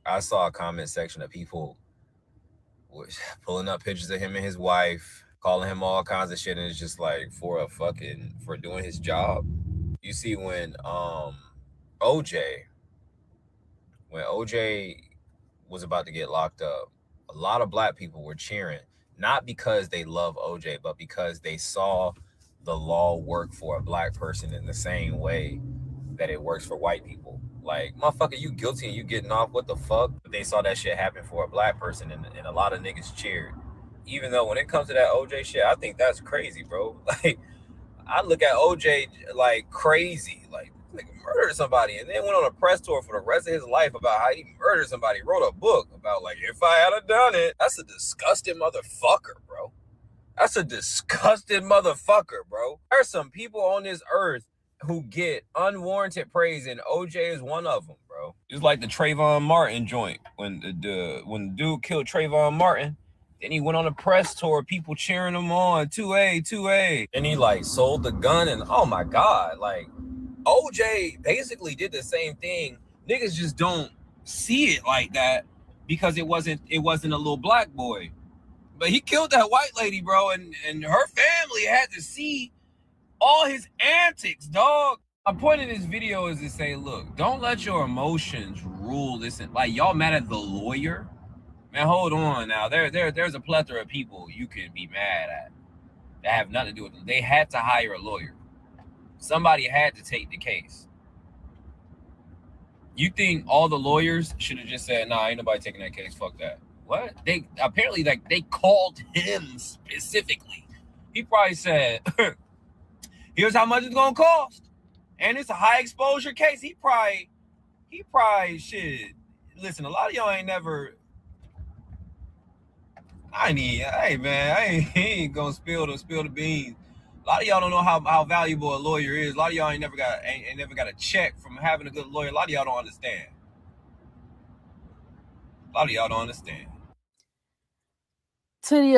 I saw a comment section of people pulling up pictures of him and his wife, calling him all kinds of shit, and it's just like for doing his job. You see when OJ was about to get locked up, a lot of Black people were cheering. Not because they love OJ, but because they saw the law work for a Black person in the same way that it works for white people. Like, motherfucker, you guilty and you getting off, what the fuck? But they saw that shit happen for a Black person and a lot of niggas cheered. Even though when it comes to that OJ shit, I think that's crazy, bro. Like, I look at OJ like crazy. Like, nigga murdered somebody and then went on a press tour for the rest of his life about how he murdered somebody. Wrote a book about, like, if I had done it. That's a disgusting motherfucker, bro. That's a disgusting motherfucker, bro. There's some people on this earth who get unwarranted praise, and OJ is one of them, bro. It's like the Trayvon Martin joint. When the dude killed Trayvon Martin, then he went on a press tour, people cheering him on, 2A, 2A. And he like sold the gun, and oh my God, like OJ basically did the same thing. Niggas just don't see it like that because it wasn't a little Black boy. But he killed that white lady, bro, and her family had to see all his antics, dog. My point in this video is to say, look, don't let your emotions rule this. Like, y'all mad at the lawyer? Man, hold on now. There's a plethora of people you can be mad at that have nothing to do with it. They had to hire a lawyer. Somebody had to take the case. You think all the lawyers should have just said, nah, ain't nobody taking that case, fuck that. What? They apparently, like, they called him specifically. He probably said, here's how much it's gonna cost. And it's a high exposure case. He probably shit. Listen, a lot of y'all ain't never. Hey man, he ain't gonna spill the beans. A lot of y'all don't know how valuable a lawyer is. A lot of y'all ain't never got a check from having a good lawyer. A lot of y'all don't understand. A lot of y'all don't understand. To the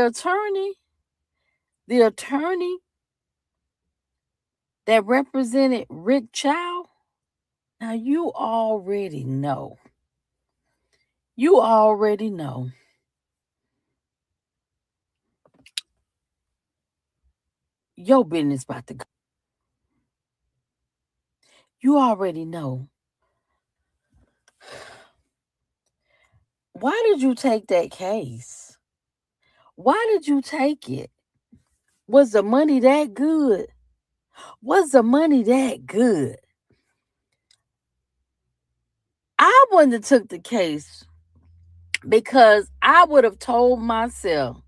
attorney that represented Rick Chow, now you already know. You already know. Your business about to go. You already know. Why did you take that case? Why did you take it? Was the money that good? Was the money that good? I wouldn't have took the case because I would have told myself,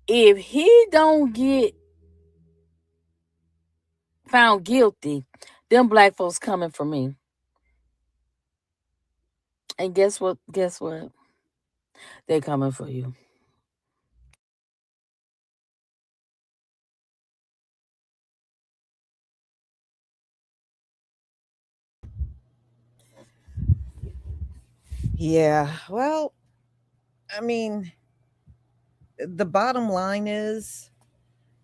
if he don't get found guilty, them black folks coming for me. And guess what? Guess what? They're coming for you. Yeah, well, I mean, the bottom line is,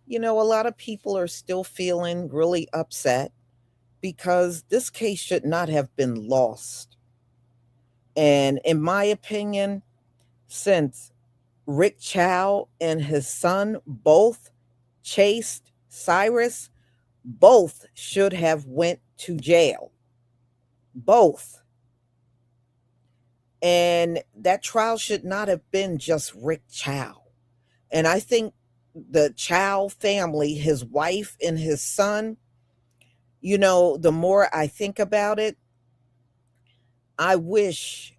a lot of people are still feeling really upset because this case should not have been lost. And in my opinion, since Rick Chow and his son both chased Cyrus, both should have went to jail. Both. And that trial should not have been just Rick Chow. And I think the Chow family, his wife and his son, the more I think about it, I wish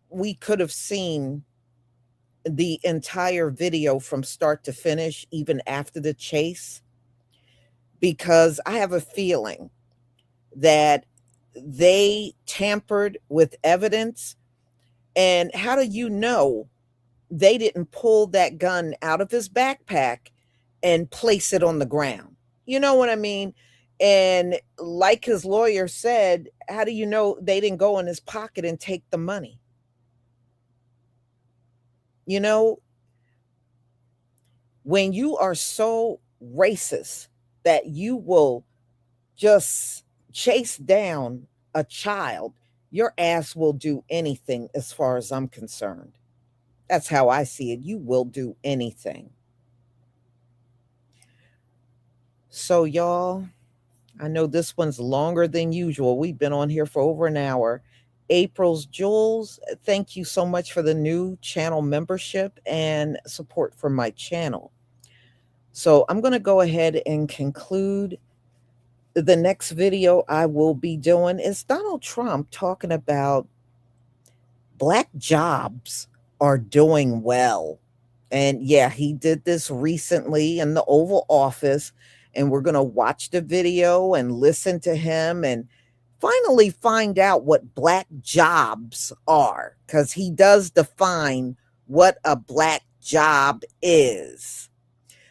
we could have seen the entire video from start to finish, even after the chase, because I have a feeling that they tampered with evidence. And how do you know they didn't pull that gun out of his backpack and place it on the ground? You know what I mean? And like his lawyer said, how do you know they didn't go in his pocket and take the money? You know, when you are so racist that you will just chase down a child, your ass will do anything as far as I'm concerned. That's how I see it. You will do anything. So, y'all, I know this one's longer than usual. We've been on here for over an hour. April's Jules, thank you so much for the new channel membership and support for my channel. So I'm going to go ahead and conclude. The next video I will be doing is Donald Trump talking about black jobs are doing well. And yeah, he did this recently in the Oval Office. And we're going to watch the video and listen to him and finally find out what black jobs are, because he does define what a black job is.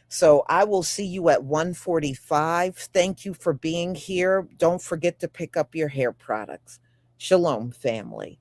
So I will see you at 1:45. Thank you for being here. Don't forget to pick up your hair products. Shalom, family.